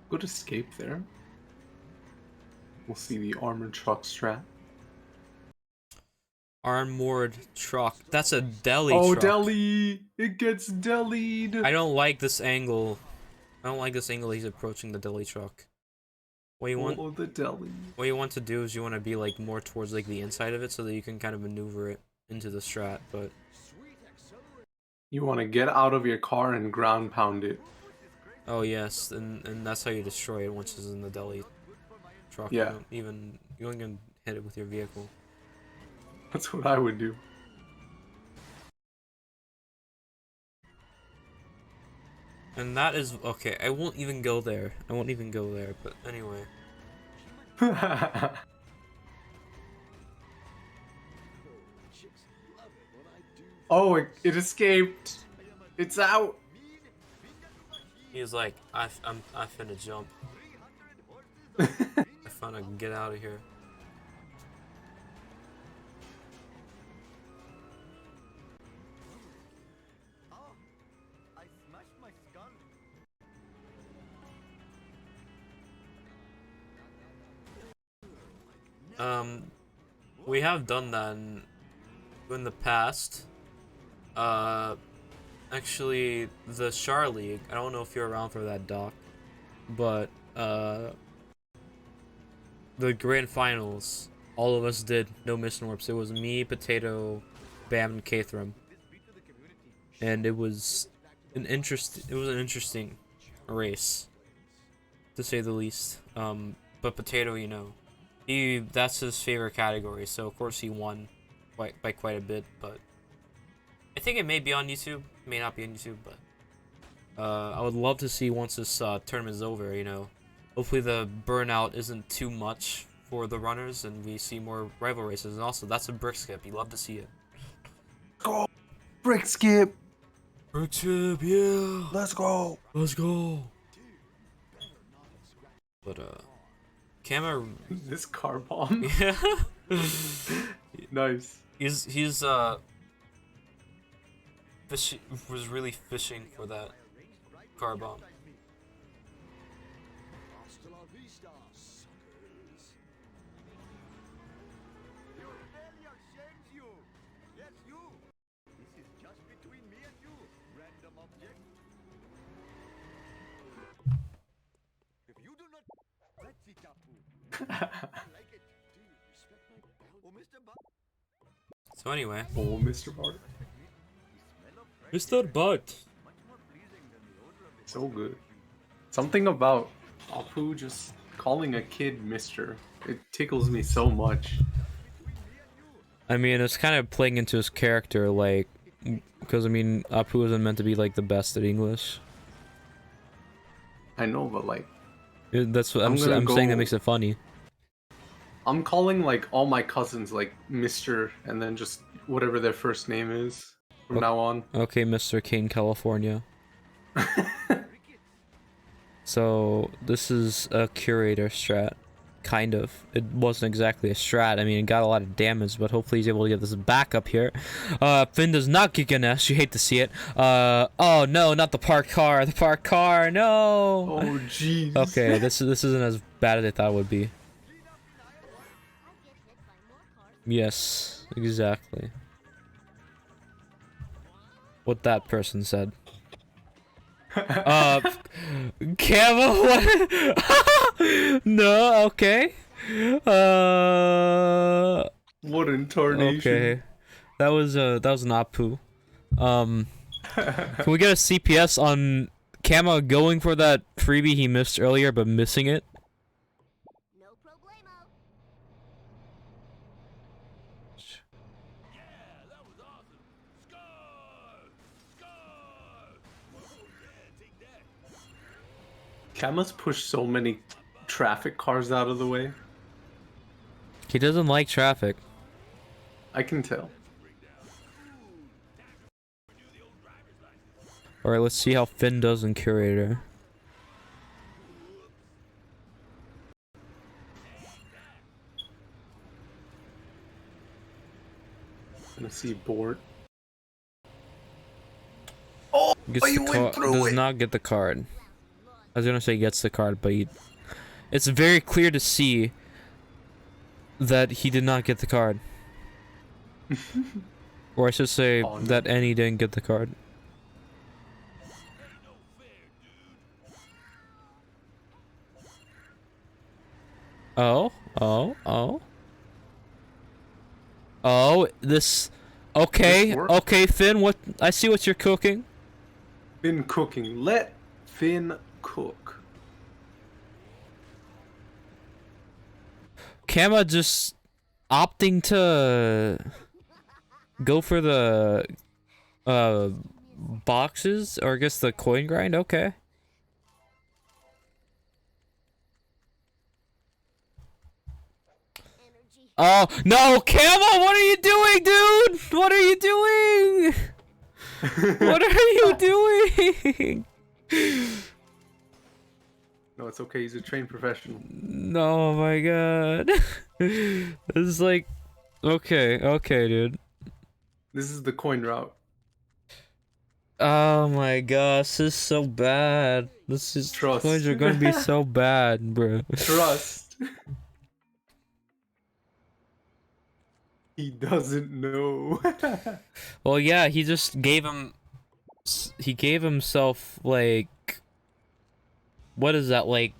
[SPEAKER 2] Good escape there. We'll see the armored truck strat.
[SPEAKER 1] Armored truck. That's a deli truck.
[SPEAKER 2] Oh, deli! It gets delied!
[SPEAKER 1] I don't like this angle. I don't like this angle he's approaching the deli truck. What you want?
[SPEAKER 2] Oh, the deli.
[SPEAKER 1] What you want to do is you want to be like more towards like the inside of it so that you can kind of maneuver it into the strat, but
[SPEAKER 2] You want to get out of your car and ground pound it.
[SPEAKER 1] oh yes, and that's how you destroy it once it's in the deli truck.
[SPEAKER 2] Yeah.
[SPEAKER 1] You don't even hit it with your vehicle.
[SPEAKER 2] That's what I would do.
[SPEAKER 1] And that is okay. I won't even go there. I won't even go there. But anyway.
[SPEAKER 2] Oh, it escaped. It's out.
[SPEAKER 1] He's like, I finna jump. I finna get out of here. We have done that in the past. Actually, the Char League, I don't know if you're around for that, Doc, but, the grand finals, all of us did no mission warps. It was me, Potato, Bam, and Kathram. And it was an interesting race, to say the least. But Potato, you know, that's his favorite category, so of course he won by quite a bit, but I think it may be on YouTube, may not be on YouTube, but I would love to see once this tournament is over, you know, hopefully the burnout isn't too much for the runners and we see more rival races, and also that's a brick skip, you love to see it.
[SPEAKER 2] Go! Brick skip!
[SPEAKER 1] Brick skip, yeah!
[SPEAKER 2] Let's go!
[SPEAKER 1] Let's go! But Kama,
[SPEAKER 2] this car bomb.
[SPEAKER 1] yeah.
[SPEAKER 2] Nice.
[SPEAKER 1] He's was really fishing for that car bomb. So anyway,
[SPEAKER 2] Oh, Mr. Bart.
[SPEAKER 1] Mr. Bart.
[SPEAKER 2] So good. Something about Apu just calling a kid Mr. It tickles me so much.
[SPEAKER 1] I mean, it's kind of playing into his character, like, because I mean, Apu isn't meant to be like the best at English.
[SPEAKER 2] I know, but like,
[SPEAKER 1] That's what I'm saying. That makes it funny.
[SPEAKER 2] I'm calling like all my cousins like Mr. and then just whatever their first name is from now on.
[SPEAKER 1] Okay, Mr. King, California. So this is a curator strat, kind of. It wasn't exactly a strat. I mean, it got a lot of damage, but hopefully he's able to get this back up here. Finn does not kick an S. You hate to see it. Oh no, not the parked car. The parked car. No.
[SPEAKER 2] Oh jeez.
[SPEAKER 1] Okay, this isn't as bad as I thought it would be. Yes, exactly. What that person said. Kama, what? No, okay.
[SPEAKER 2] What in tarnation?
[SPEAKER 1] Okay. That was an Apu. Can we get a CPS on Kama going for that freebie he missed earlier, but missing it?
[SPEAKER 2] Kama's pushed so many traffic cars out of the way.
[SPEAKER 1] He doesn't like traffic.
[SPEAKER 2] I can tell.
[SPEAKER 1] Alright, let's see how Finn does in Curator.
[SPEAKER 2] Gonna see board. Oh,
[SPEAKER 1] Gets
[SPEAKER 2] you went through
[SPEAKER 1] does
[SPEAKER 2] it.
[SPEAKER 1] not get the card. I was gonna say gets the card, but it's very clear to see that he did not get the card. Or I should say that Annie didn't get the card. Oh, this... Okay, okay, Finn, what... I see what you're cooking.
[SPEAKER 2] Finn cooking. Let Finn cook.
[SPEAKER 1] Kama just opting to go for the boxes, or I guess the coin grind. Okay. Oh no, Kama, what are you doing, dude? What are you doing? What are you doing?
[SPEAKER 2] No, it's okay. He's a trained professional.
[SPEAKER 1] No, my god. This is like... Okay, okay, dude.
[SPEAKER 2] This is the coin route.
[SPEAKER 1] Oh my gosh, this is so bad. This is...
[SPEAKER 2] Trust.
[SPEAKER 1] Coins are gonna be so bad, bro.
[SPEAKER 2] Trust. He doesn't know.
[SPEAKER 1] Well, yeah, he just gave him... He gave himself, like... What is that, like...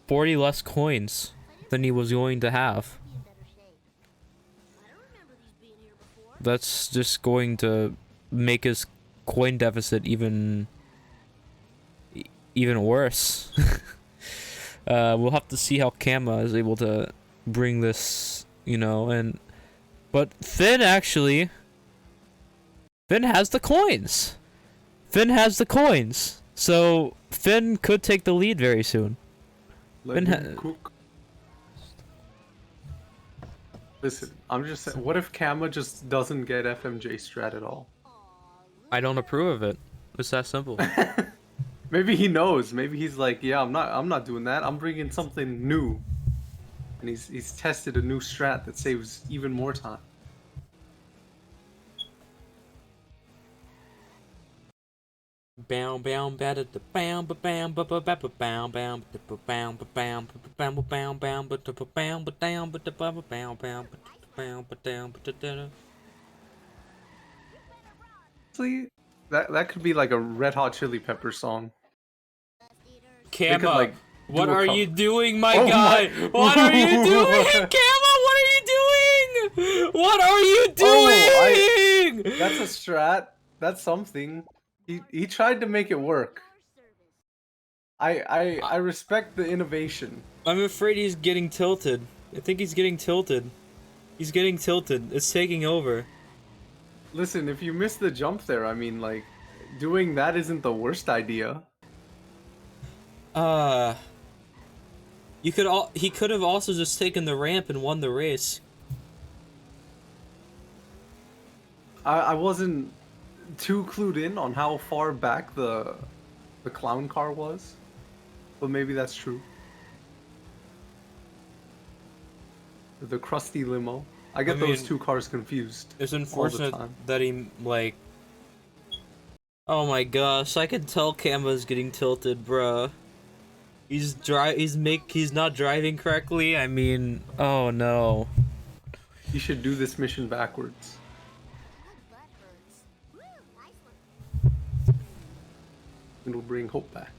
[SPEAKER 1] 40 less coins than he was going to have. That's just going to make his coin deficit even worse. We'll have to see how Kama is able to bring this, you know, and... But Finn, actually... Finn has the coins! Finn has the coins! So, Finn could take the lead very soon.
[SPEAKER 2] Let him cook. Listen, I'm just saying, what if Kama just doesn't get FMJ strat at all?
[SPEAKER 1] I don't approve of it. It's that simple.
[SPEAKER 2] Maybe he knows. Maybe he's like, yeah, I'm not doing that. I'm bringing something new. And he's tested a new strat that saves even more time.
[SPEAKER 1] Bam bam bam bam bam bam bam bam bam bam bam bam bam bam.
[SPEAKER 2] See, that could be like a Red Hot Chili Pepper song.
[SPEAKER 1] Kama,
[SPEAKER 2] like,
[SPEAKER 1] what are you doing, my
[SPEAKER 2] Oh
[SPEAKER 1] guy?
[SPEAKER 2] my-
[SPEAKER 1] What are you doing, Kama? What are you doing? What are you doing?
[SPEAKER 2] That's a strat. That's something. He tried to make it work. I respect the innovation.
[SPEAKER 1] I'm afraid he's getting tilted. I think he's getting tilted. He's getting tilted. It's taking over.
[SPEAKER 2] Listen, if you miss the jump there, I mean, like, doing that isn't the worst idea.
[SPEAKER 1] He could have also just taken the ramp and won the race.
[SPEAKER 2] I wasn't too clued in on how far back the clown car was, but maybe that's true. The crusty limo. I get those two cars confused.
[SPEAKER 1] It's unfortunate that he, like... Oh my gosh, I can tell Kama's getting tilted, bruh. He's not driving correctly. I mean, oh no.
[SPEAKER 2] You should do this mission backwards. It'll bring hope back.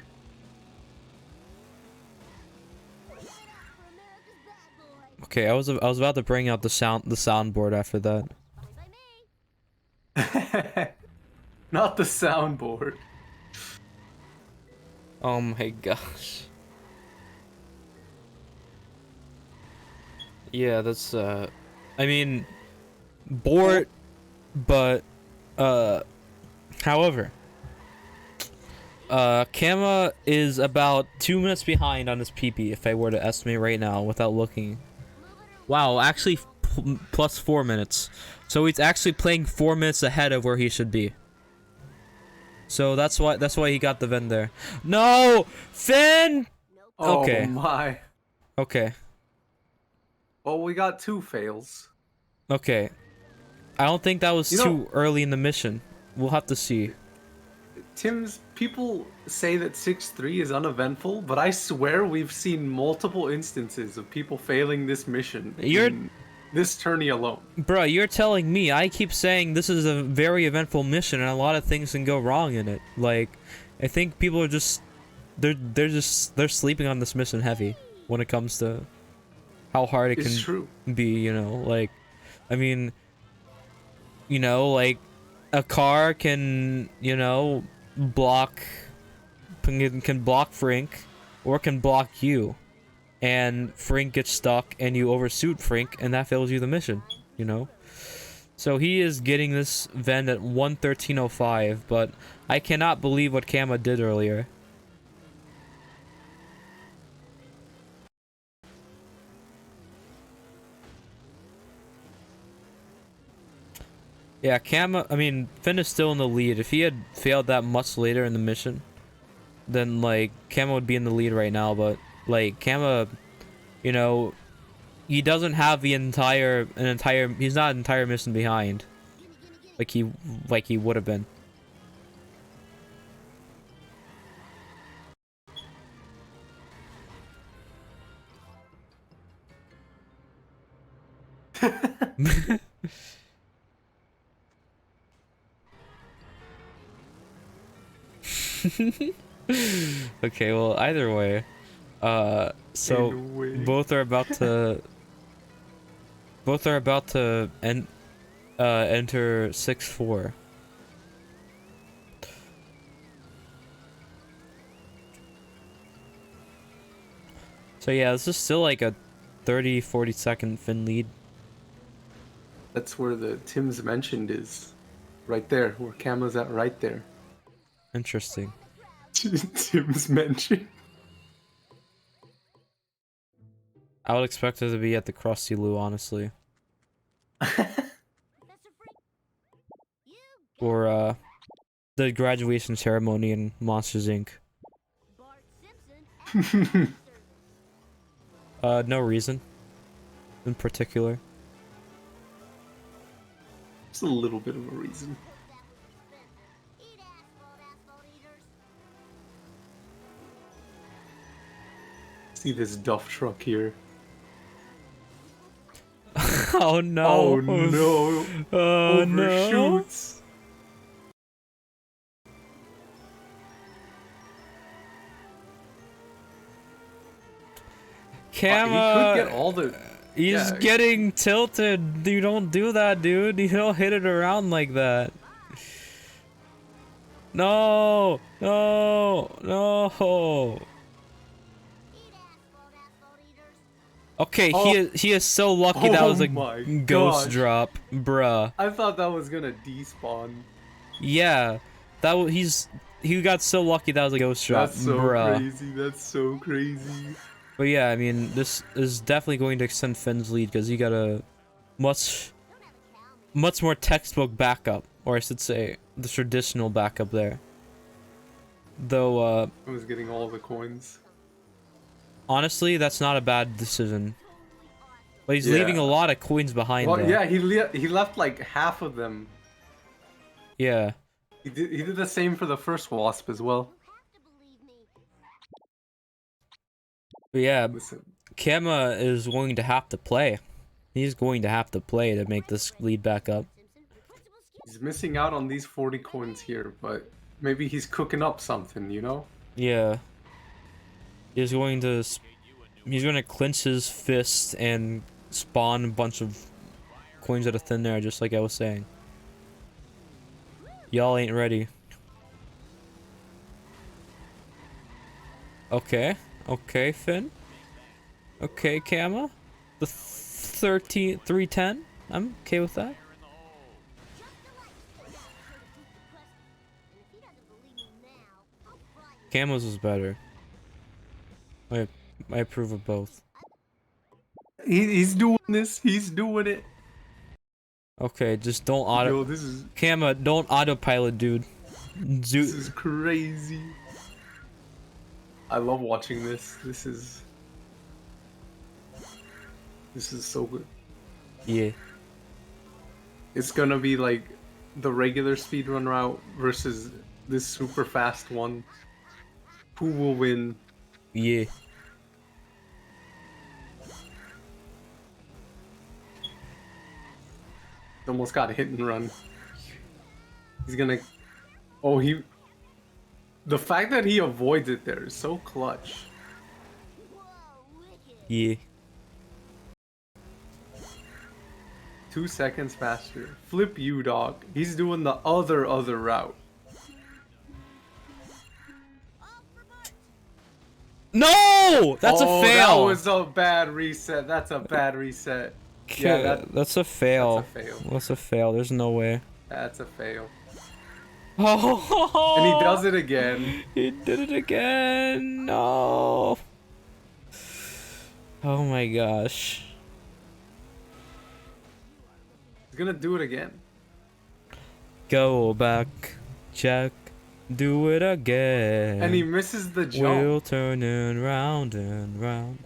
[SPEAKER 1] Okay, I was about to bring out the soundboard after that.
[SPEAKER 2] Not the soundboard.
[SPEAKER 1] Oh my gosh. Yeah, that's I mean, bored, but however, Kama is about 2 minutes behind on his PP if I were to estimate right now without looking. Wow, actually plus 4 minutes. So he's actually playing 4 minutes ahead of where he should be. So that's why he got the Ven there. No! Finn!
[SPEAKER 2] Oh
[SPEAKER 1] Okay.
[SPEAKER 2] my.
[SPEAKER 1] Okay.
[SPEAKER 2] Well, we got 2 fails.
[SPEAKER 1] Okay. I don't think that was
[SPEAKER 2] You know-
[SPEAKER 1] too early in the mission. We'll have to see.
[SPEAKER 2] Tim's, people say that 6-3 is uneventful, but I swear we've seen multiple instances of people failing this mission in this tourney alone.
[SPEAKER 1] Bruh, you're telling me. I keep saying this is a very eventful mission and a lot of things can go wrong in it. Like, I think people are just... They're sleeping on this mission heavy when it comes to how hard it can be, you know? Like, I mean... You know, like, a car can, you know... block Frink or can block you, and Frink gets stuck and you overshoot Frink and that fails you the mission, you know. So he is getting this Ven at 1:13:05, but I cannot believe what Kama did earlier. Yeah, Finn is still in the lead. If he had failed that much later in the mission, then, like, Kama would be in the lead right now, but, like, Kama, you know, he doesn't have he's not an entire mission behind. Like he would have been. Okay, well, either way, so both are about to enter 6-4. So yeah, this is still like a 30-40 second Finn lead.
[SPEAKER 2] That's where the Tim's mentioned is. Right there, where Kama's at right there.
[SPEAKER 1] Interesting.
[SPEAKER 2] Tim's mentioned.
[SPEAKER 1] I would expect it to be at the Krusty Lou, honestly. Or, the graduation ceremony in Monsters, Inc. No reason in particular.
[SPEAKER 2] Just a little bit of a reason. See this duff truck here.
[SPEAKER 1] Oh no!
[SPEAKER 2] Oh no!
[SPEAKER 1] Oh
[SPEAKER 2] Overshoots.
[SPEAKER 1] Kama,
[SPEAKER 2] he could get all the.
[SPEAKER 1] He's getting tilted. You don't do that, dude. You don't hit it around like that. No! No! No! Okay, he is so lucky that was a ghost drop, bruh.
[SPEAKER 2] I thought that was gonna despawn.
[SPEAKER 1] Yeah, he got so lucky that was a ghost drop,
[SPEAKER 2] That's so
[SPEAKER 1] bruh.
[SPEAKER 2] crazy. That's so crazy.
[SPEAKER 1] But yeah, I mean, this is definitely going to extend Finn's lead because he got a much more textbook backup, or I should say, the traditional backup there. Though,
[SPEAKER 2] I was getting all the coins.
[SPEAKER 1] Honestly, that's not a bad decision. But he's leaving a lot of coins behind.
[SPEAKER 2] Well, yeah, he left like half of them.
[SPEAKER 1] Yeah.
[SPEAKER 2] He did the same for the first wasp as well.
[SPEAKER 1] But yeah,
[SPEAKER 2] Listen.
[SPEAKER 1] Kama is going to have to play. He's going to have to play to make this lead back up.
[SPEAKER 2] He's missing out on these 40 coins here, but maybe he's cooking up something, you know?
[SPEAKER 1] Yeah. He's going to clench his fist and spawn a bunch of coins out of thin air, just like I was saying. Y'all ain't ready. Okay. Okay, Finn. Okay, Kama. The 310. I'm okay with that. Camo's was better. I approve of both.
[SPEAKER 2] He's doing this. He's doing it.
[SPEAKER 1] Okay, just don't auto.
[SPEAKER 2] Yo, this is
[SPEAKER 1] Kama, don't autopilot, dude.
[SPEAKER 2] this is crazy. I love watching this. This is so good.
[SPEAKER 1] Yeah.
[SPEAKER 2] It's gonna be like the regular speedrun route versus this super fast one. Who will win?
[SPEAKER 1] Yeah.
[SPEAKER 2] Almost got hit and run. He's gonna. Oh, he. The fact that he avoids it there is so clutch.
[SPEAKER 1] Yeah.
[SPEAKER 2] 2 seconds faster. Flip you, dog. He's doing the other route.
[SPEAKER 1] No! That's a fail!
[SPEAKER 2] That was a bad reset. That's a bad reset. Yeah,
[SPEAKER 1] that's a fail.
[SPEAKER 2] That's a fail.
[SPEAKER 1] That's a fail. There's no way.
[SPEAKER 2] That's a fail.
[SPEAKER 1] Oh!
[SPEAKER 2] And he does it again.
[SPEAKER 1] He did it again. No. Oh my gosh.
[SPEAKER 2] He's gonna do it again.
[SPEAKER 1] Go back, check, do it again.
[SPEAKER 2] And he misses the jump.
[SPEAKER 1] We'll turn it round and round.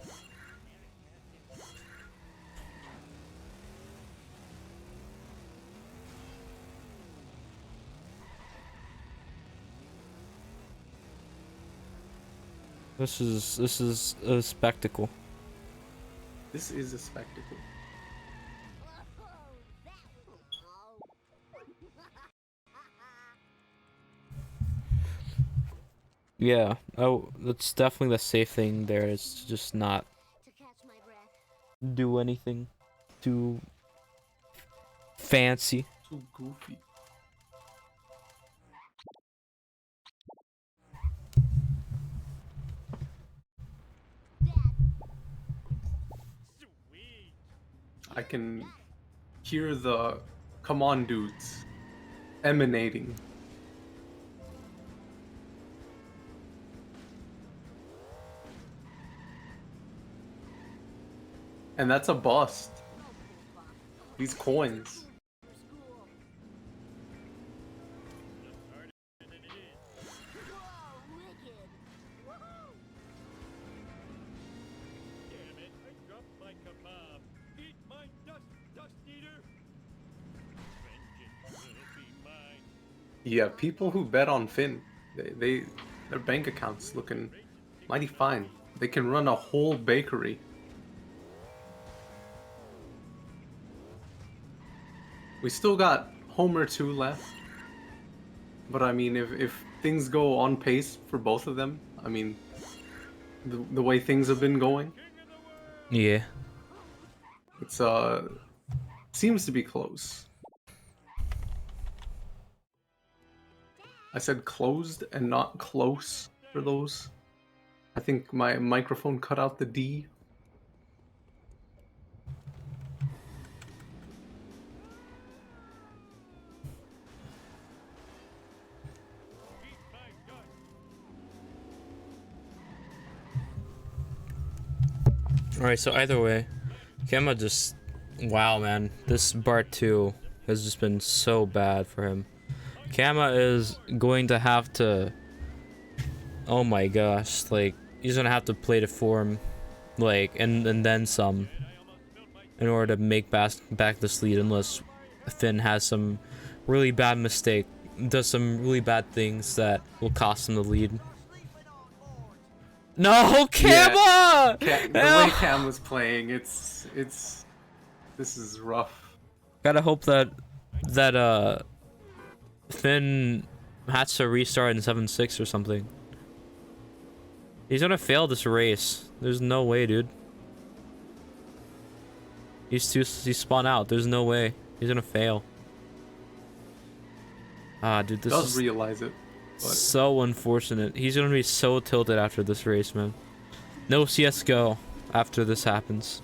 [SPEAKER 1] This is a spectacle.
[SPEAKER 2] This is a spectacle.
[SPEAKER 1] Yeah, oh, that's definitely the safe thing there, is to just not do anything too fancy.
[SPEAKER 2] Too goofy. I can hear the "come on, dudes" emanating. And that's a bust. These coins. Yeah, people who bet on Finn, their bank accounts looking mighty fine. They can run a whole bakery. We still got Homer 2 left. But I mean, if things go on pace for both of them, I mean, the way things have been going,
[SPEAKER 1] Yeah.
[SPEAKER 2] it's seems to be close. I said closed and not close for those. I think my microphone cut out the D.
[SPEAKER 1] Alright, so either way, Kama just... Wow, man. This Bart 2 has just been so bad for him. Kama is going to have to... Oh my gosh, like, he's gonna have to play to form, like, and then some, in order to make back this lead, unless Finn has some really bad mistake, does some really bad things that will cost him the lead. No, Kama!
[SPEAKER 2] Yeah, the way Cam was playing, this is rough.
[SPEAKER 1] Gotta hope that Finn has to restart in 7-6 or something. He's gonna fail this race. There's no way, dude. He's spun out. There's no way. He's gonna fail. Ah, dude, this
[SPEAKER 2] Does
[SPEAKER 1] is
[SPEAKER 2] realize it. But
[SPEAKER 1] so unfortunate. He's gonna be so tilted after this race, man. No CS:GO after this happens.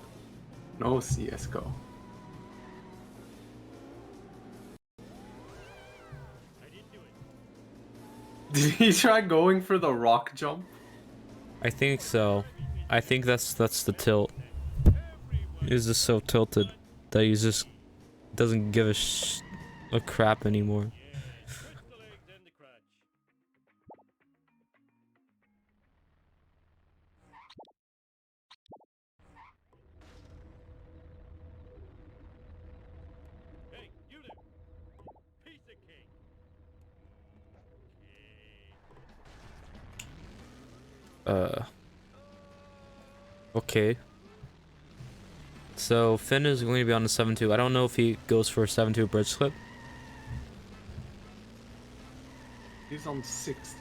[SPEAKER 2] no CS:GO. Did he try going for the rock jump?
[SPEAKER 1] I think so. I think that's the tilt. He's just so tilted that he just doesn't give a crap anymore. Okay. So Finn is going to be on the 7-2. I don't know if he goes for a 7-2 bridge clip.
[SPEAKER 2] He's on 60,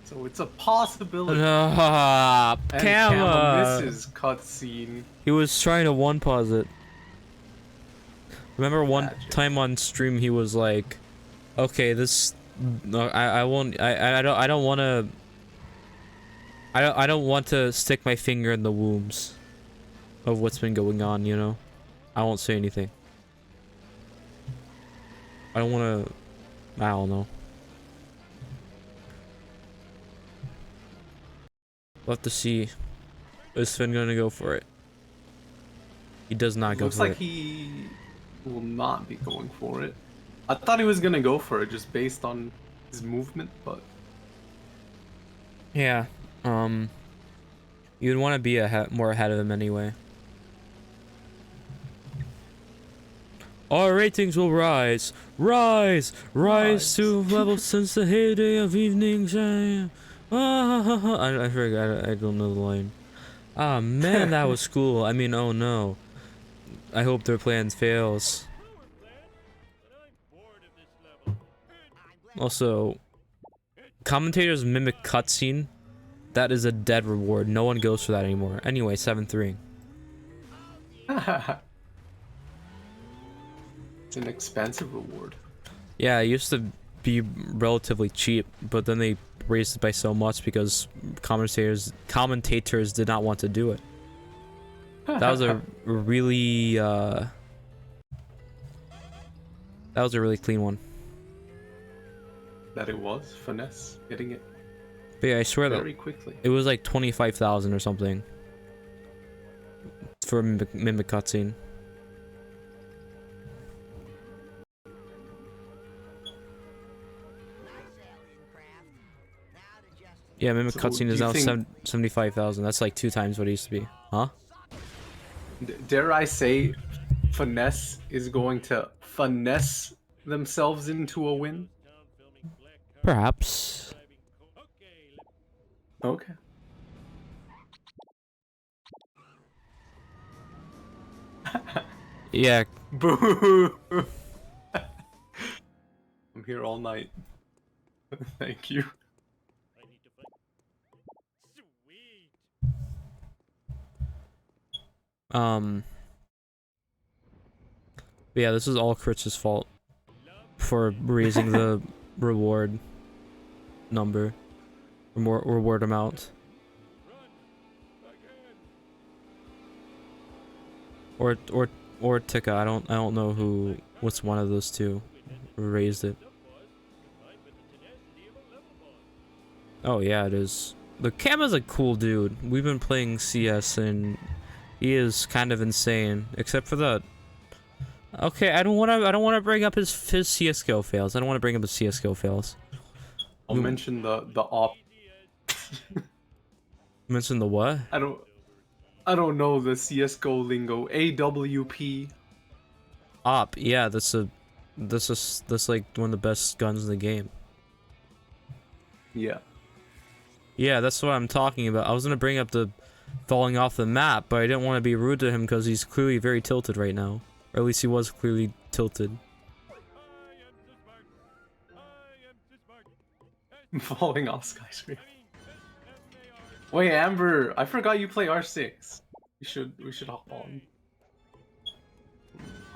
[SPEAKER 2] so it's a possibility.
[SPEAKER 1] Kama
[SPEAKER 2] misses cutscene.
[SPEAKER 1] He was trying to one pause it. Remember one time on stream he was like, "Okay, this, no, I won't. I don't want to. I don't want to stick my finger in the wombs of what's been going on. You know, I won't say anything. I don't want to. I don't know." We'll have to see. Is Finn gonna go for it? He does not go for it.
[SPEAKER 2] Looks like he will not be going for it. I thought he was gonna go for it just based on his movement, but
[SPEAKER 1] yeah. You'd want to be more ahead of him anyway. Our ratings will rise to levels since the heyday of evenings. I forgot. I don't know the line. Ah, man, that was cool. I mean, oh no. I hope their plan fails. Also, commentators mimic cutscene. That is a dead reward. No one goes for that anymore. Anyway, 7-3.
[SPEAKER 2] it's an expensive reward.
[SPEAKER 1] Yeah, it used to be relatively cheap, but then they raised it by so much because commentators did not want to do it. That was a really clean one.
[SPEAKER 2] That it was finesse getting it.
[SPEAKER 1] But yeah, I swear
[SPEAKER 2] very quickly.
[SPEAKER 1] It was like 25,000 or something for a mimic cutscene. Yeah, mimic cutscene is now 75,000. That's like 2 times what it used to be. Huh?
[SPEAKER 2] Dare I say, finesse is going to finesse themselves into a win?
[SPEAKER 1] Perhaps.
[SPEAKER 2] Okay.
[SPEAKER 1] Yeah.
[SPEAKER 2] Boo! I'm here all night. Thank you.
[SPEAKER 1] Yeah, this is all Kritz's fault for raising the reward number, reward amount, or Tika. I don't know what's one of those two raised it. Oh yeah, it is. The Kama's a cool dude. We've been playing CS and he is kind of insane, except for that. Okay, I don't want to bring up his CS:GO fails. I don't want to bring up his CS:GO fails.
[SPEAKER 2] I'll mention the op.
[SPEAKER 1] Mention the what?
[SPEAKER 2] I don't know the CS:GO lingo. AWP.
[SPEAKER 1] Op. Yeah, that's like one of the best guns in the game.
[SPEAKER 2] Yeah.
[SPEAKER 1] Yeah, that's what I'm talking about. I was gonna bring up the falling off the map, but I didn't want to be rude to him because he's clearly very tilted right now. Or at least he was clearly tilted.
[SPEAKER 2] Falling off skyscraper. Wait, Amber, I forgot you play R6. We should hop on.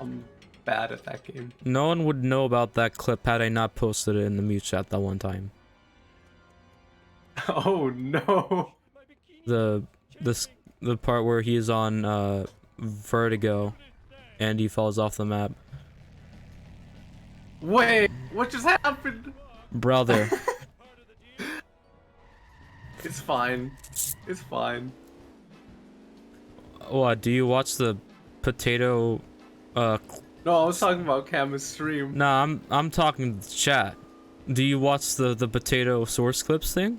[SPEAKER 2] I'm bad at that game.
[SPEAKER 1] No one would know about that clip had I not posted it in the mute chat that one time.
[SPEAKER 2] Oh no.
[SPEAKER 1] The part where he is on Vertigo and he falls off the map.
[SPEAKER 2] Wait, what just happened?
[SPEAKER 1] Brother.
[SPEAKER 2] It's fine. It's fine.
[SPEAKER 1] What, do you watch the potato,
[SPEAKER 2] No, I was talking about Kama's stream.
[SPEAKER 1] Nah, I'm talking chat. Do you watch the potato source clips thing?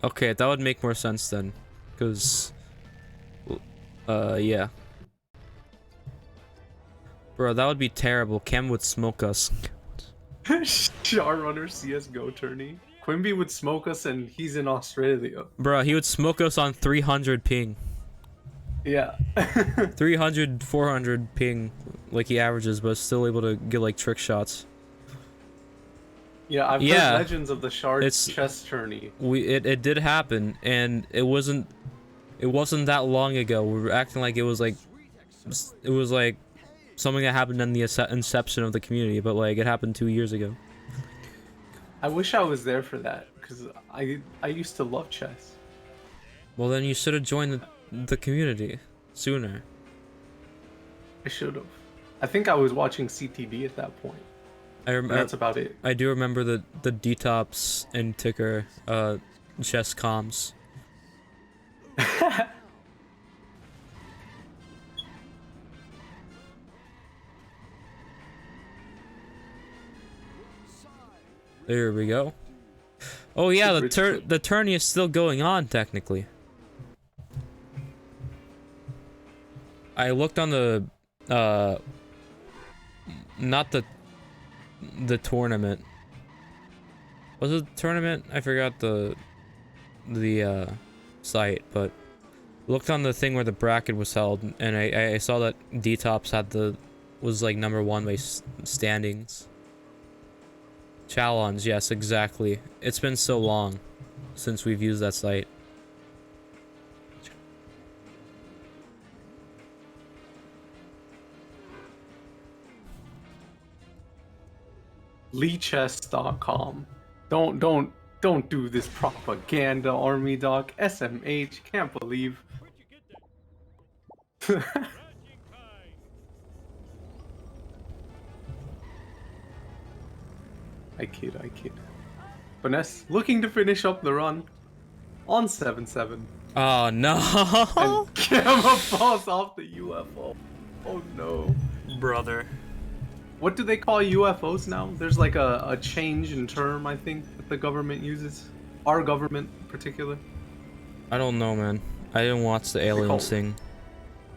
[SPEAKER 1] Okay, that would make more sense then. Cause yeah. Bro, that would be terrible. Cam would smoke us.
[SPEAKER 2] Char Runner CSGO tourney. Quimby would smoke us and he's in Australia.
[SPEAKER 1] Bro, he would smoke us on 300 ping.
[SPEAKER 2] Yeah.
[SPEAKER 1] 300, 400 ping, like he averages, but still able to get like trick shots.
[SPEAKER 2] Yeah, I've heard legends of the Shard chess tourney.
[SPEAKER 1] It did happen, and it wasn't that long ago. We were acting like it was like something that happened in the inception of the community, but like it happened 2 years ago.
[SPEAKER 2] I wish I was there for that, because I used to love chess.
[SPEAKER 1] Well, then you should have joined the community sooner.
[SPEAKER 2] I should have. I think I was watching CTD at that point. That's about it.
[SPEAKER 1] I do remember the detops and ticker chess comms. There we go. Oh yeah, the tourney is still going on technically. I looked on the not the tournament. Was it the tournament? I forgot the site, but looked on the thing where the bracket was held, and I saw that Detops was like #1 by standings. Challenge, yes, exactly. It's been so long since we've used that site.
[SPEAKER 2] LeeChess.com. Don't do this propaganda, Army Doc. SMH, can't believe. I kid. Finesse looking to finish up the run on 7-7.
[SPEAKER 1] Oh no!
[SPEAKER 2] And Gamma falls off the UFO. Oh no.
[SPEAKER 1] Brother.
[SPEAKER 2] What do they call UFOs now? There's like a change in term, I think, that the government uses. Our government in particular.
[SPEAKER 1] I don't know, man. I didn't watch the aliens thing.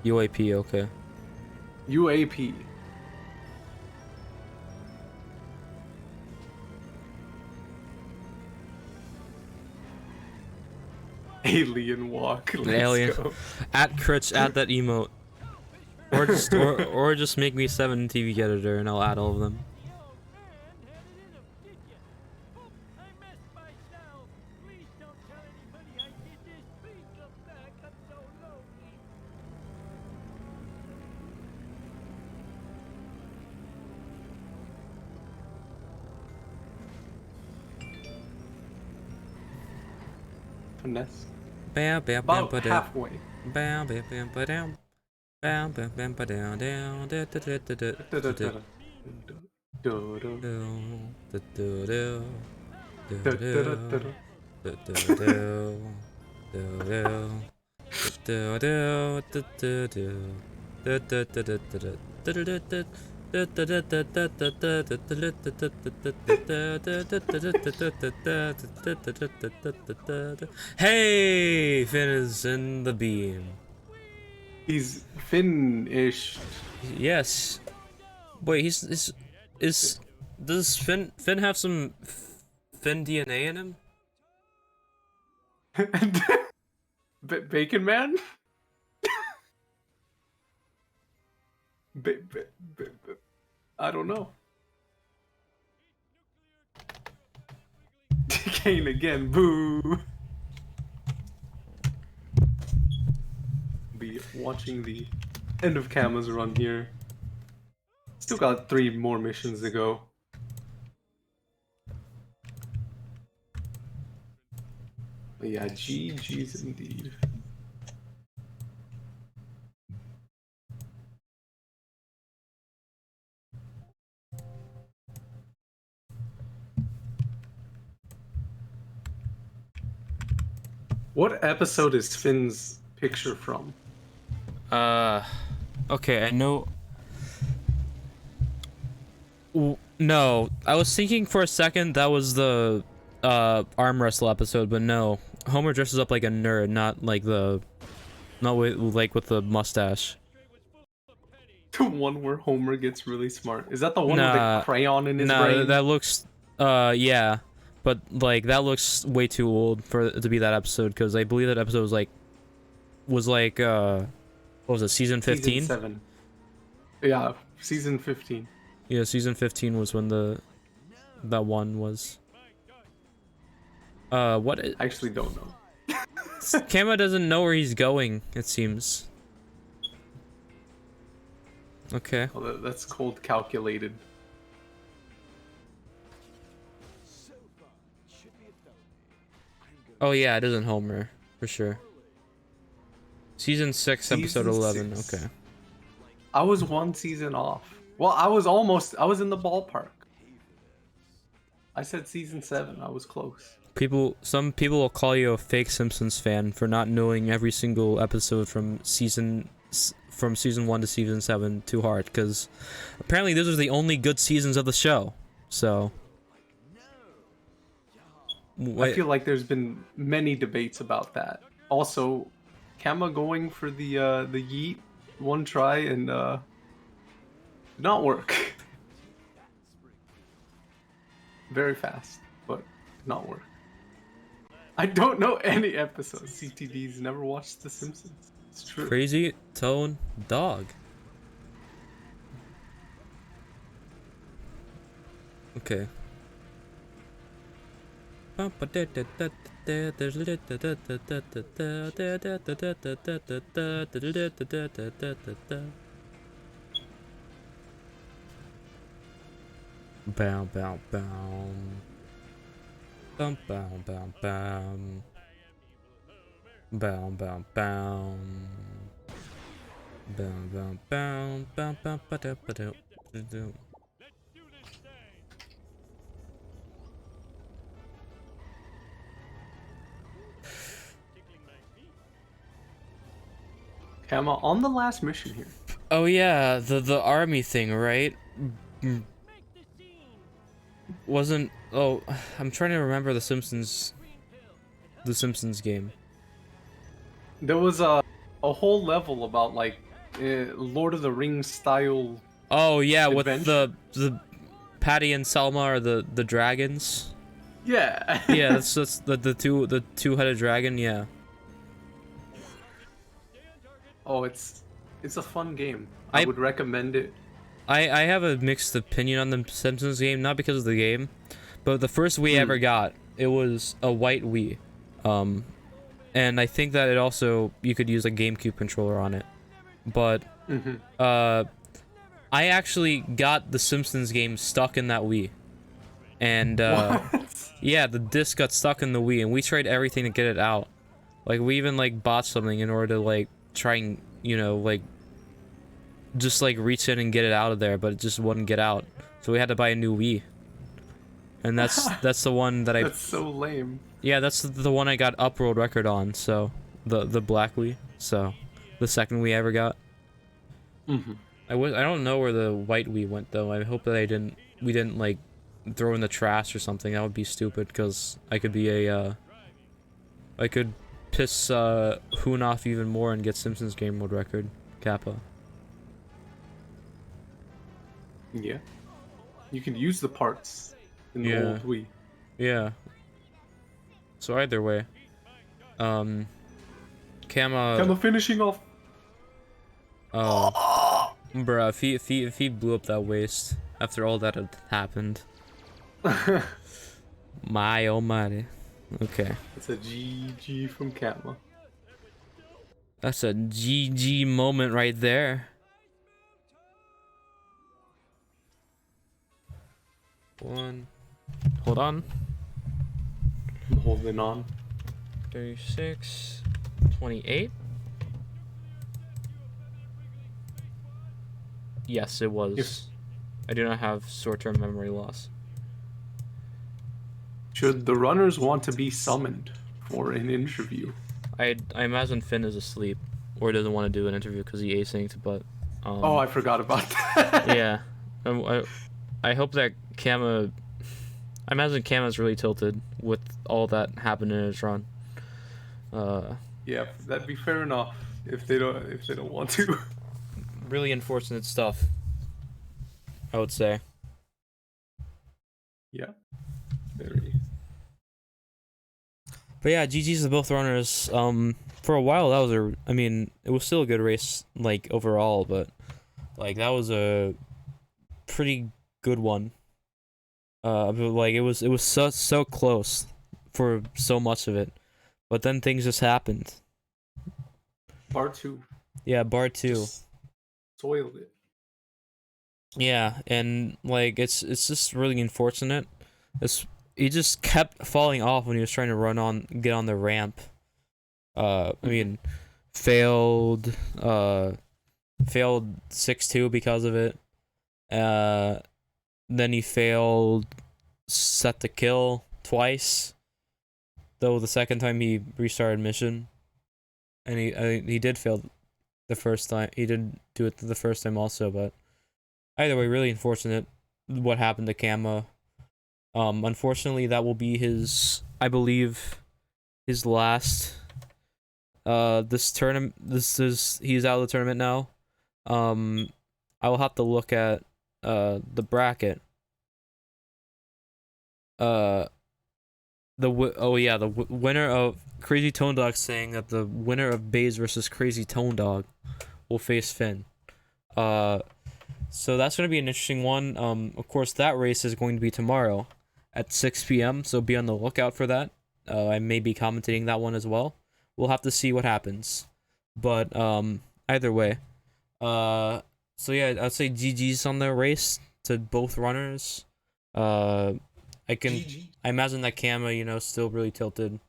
[SPEAKER 1] UAP, okay.
[SPEAKER 2] UAP. Alien walk. Let's
[SPEAKER 1] alien.
[SPEAKER 2] go.
[SPEAKER 1] At Critch, add that emote. Or just or just make me 7 TV editor and I'll add all of them.
[SPEAKER 2] Finesse.
[SPEAKER 1] Bam bam bam
[SPEAKER 2] About halfway.
[SPEAKER 1] Bam bam bam ba down. Bam bam bam ba down down. Da da da da da da da. Do do do do do do Hey, Finn is in the beam.
[SPEAKER 2] He's Finn-ish.
[SPEAKER 1] Yes. Wait, does Finn have some Finn DNA in him?
[SPEAKER 2] Bacon Man? I don't know. Kane again, boo! Be watching the end of Kama's run here. Still got 3 more missions to go. But yeah, GG's indeed. What episode is Finn's picture from?
[SPEAKER 1] Okay, I know. No, I was thinking for a second that was the arm wrestle episode, but no. Homer dresses up like a nerd, not like with the mustache.
[SPEAKER 2] The one where Homer gets really smart. Is that the one with
[SPEAKER 1] Nah,
[SPEAKER 2] the crayon in his
[SPEAKER 1] nah,
[SPEAKER 2] brain?
[SPEAKER 1] that looks yeah, but like that looks way too old for it to be that episode, because I believe that episode was like what was it, season 15?
[SPEAKER 2] Season 7. Yeah, season 15.
[SPEAKER 1] Yeah, season 15 was when that one was. What?
[SPEAKER 2] I actually don't know.
[SPEAKER 1] Kama doesn't know where he's going, it seems. Okay.
[SPEAKER 2] Oh, that's cold calculated.
[SPEAKER 1] Oh yeah, it isn't Homer, for sure. Season 6, episode 11,
[SPEAKER 2] 6.
[SPEAKER 1] okay.
[SPEAKER 2] I was one season off. Well, I was in the ballpark. I said season 7, I was close.
[SPEAKER 1] Some people will call you a fake Simpsons fan for not knowing every single episode from season 1 to season 7 too hard, because apparently those are the only good seasons of the show. So
[SPEAKER 2] I feel like there's been many debates about that. Also, Kama going for the yeet one try and did not work. Very fast, but did not work. I don't know any episodes. CTD's never watched The Simpsons. It's true.
[SPEAKER 1] Crazy Tone Dog. Okay. Bow bow bow. Bum bow bow bow. Bow bow bow. Bow bow bow bow bow ba ba do.
[SPEAKER 2] Kama, on the last mission here.
[SPEAKER 1] Oh yeah, the army thing, right? Wasn't oh, I'm trying to remember the Simpsons game.
[SPEAKER 2] There was a whole level about like Lord of the Rings style.
[SPEAKER 1] Oh yeah,
[SPEAKER 2] adventure.
[SPEAKER 1] with the Patty and Selma are the dragons.
[SPEAKER 2] Yeah.
[SPEAKER 1] Yeah, that's the two-headed dragon, yeah.
[SPEAKER 2] Oh, it's a fun game. I would recommend it.
[SPEAKER 1] I have a mixed opinion on the Simpsons game, not because of the game, but the first Wii I ever got, it was a white Wii. And I think that it also, you could use a GameCube controller on it. But I actually got the Simpsons game stuck in that Wii. And yeah, the disc got stuck in the Wii, and we tried everything to get it out. Like, we even like bought something in order to like try and, you know, like just like reach in and get it out of there, but it just wouldn't get out. So we had to buy a new Wii. And that's the one that
[SPEAKER 2] That's so lame.
[SPEAKER 1] Yeah, that's the one I got up world record on. So the black Wii. So the second Wii I ever got. I don't know where the white Wii went though. I hope that we didn't like throw in the trash or something. That would be stupid, because I could be I could piss Hoon off even more and get Simpsons game world record. Kappa.
[SPEAKER 2] Yeah. You can use the parts in the old Wii.
[SPEAKER 1] Yeah. So either way, Kama
[SPEAKER 2] finishing off.
[SPEAKER 1] Oh, bruh, if he blew up that waist after all that had happened. My almighty. Okay.
[SPEAKER 2] It's a GG from Kama.
[SPEAKER 1] That's a GG moment right there. Hold on.
[SPEAKER 2] I'm holding on.
[SPEAKER 1] 36, 28. Yes, it was.
[SPEAKER 2] Yes.
[SPEAKER 1] I do not have short-term memory loss.
[SPEAKER 2] Should the runners want to be summoned for an interview?
[SPEAKER 1] I imagine Finn is asleep or doesn't want to do an interview because he asynced, but
[SPEAKER 2] Oh, I forgot about that.
[SPEAKER 1] yeah. I hope that Kama. I imagine Kama's really tilted with all that happened in his run.
[SPEAKER 2] Yeah, that'd be fair enough if they don't want to.
[SPEAKER 1] Really unfortunate stuff, I would say.
[SPEAKER 2] Yeah, very.
[SPEAKER 1] But yeah, GG's to both runners. For a while that was I mean, it was still a good race, like overall, but like that was a pretty good one. But like it was so close for so much of it, but then things just happened.
[SPEAKER 2] Bar 2.
[SPEAKER 1] Yeah, bar 2.
[SPEAKER 2] Just soiled it.
[SPEAKER 1] Yeah, and like it's just really unfortunate. He just kept falling off when he was trying to get on the ramp. I mean, failed 6-2 because of it. Then he failed set to kill twice. Though the second time he restarted mission, and he did fail the first time. He did do it the first time also, but either way, really unfortunate what happened to Kama. Unfortunately, that will be I believe, his last. This tournament. He's out of the tournament now. I will have to look at the bracket. The winner of Crazy Tone Dog saying that the winner of Baze versus Crazy Tone Dog will face Finn. So that's gonna be an interesting one. Of course, that race is going to be tomorrow at 6 p.m. So be on the lookout for that. I may be commentating that one as well. We'll have to see what happens, but either way, so yeah, I'd say GG's on the race to both runners. I imagine that Kama, still really tilted.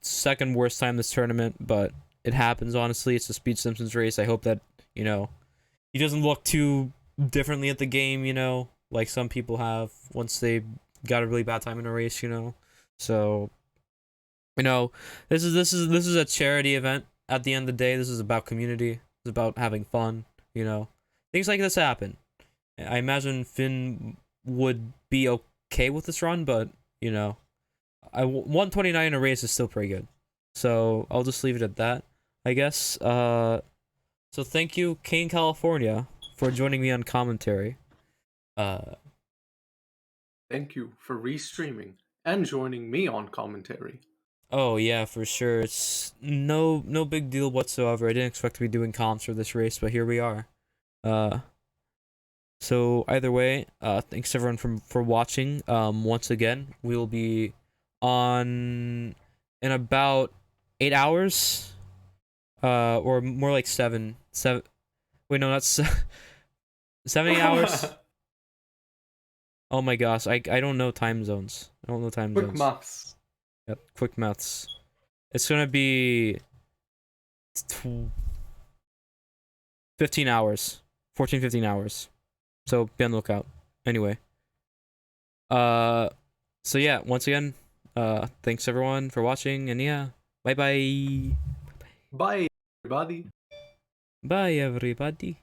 [SPEAKER 1] Second worst time this tournament, but it happens. Honestly, it's a Speed Simpsons race. I hope that he doesn't look too differently at the game. Like some people have once they got a really bad time in a race. So this is a charity event. At the end of the day, this is about community. It's about having fun. Things like this happen. I imagine Finn would be okay with this run, but 129 in a race is still pretty good. So I'll just leave it at that, I guess. So thank you, Kane California, for joining me on commentary.
[SPEAKER 2] Thank you for restreaming and joining me on commentary.
[SPEAKER 1] Oh yeah, for sure. It's no big deal whatsoever. I didn't expect to be doing comps for this race, but here we are. So either way, thanks everyone for watching. Once again, we will be on in about 8 hours. Or more like 7. Wait, no, that's 70 hours. Oh my gosh, I don't know time zones. I don't know time zones.
[SPEAKER 2] Quick maths.
[SPEAKER 1] Yep, quick maths. It's gonna be 15 hours. 14, 15 hours. So be on the lookout. Anyway. So yeah, once again, thanks everyone for watching, and yeah, bye bye.
[SPEAKER 2] Bye, everybody.
[SPEAKER 1] Bye everybody.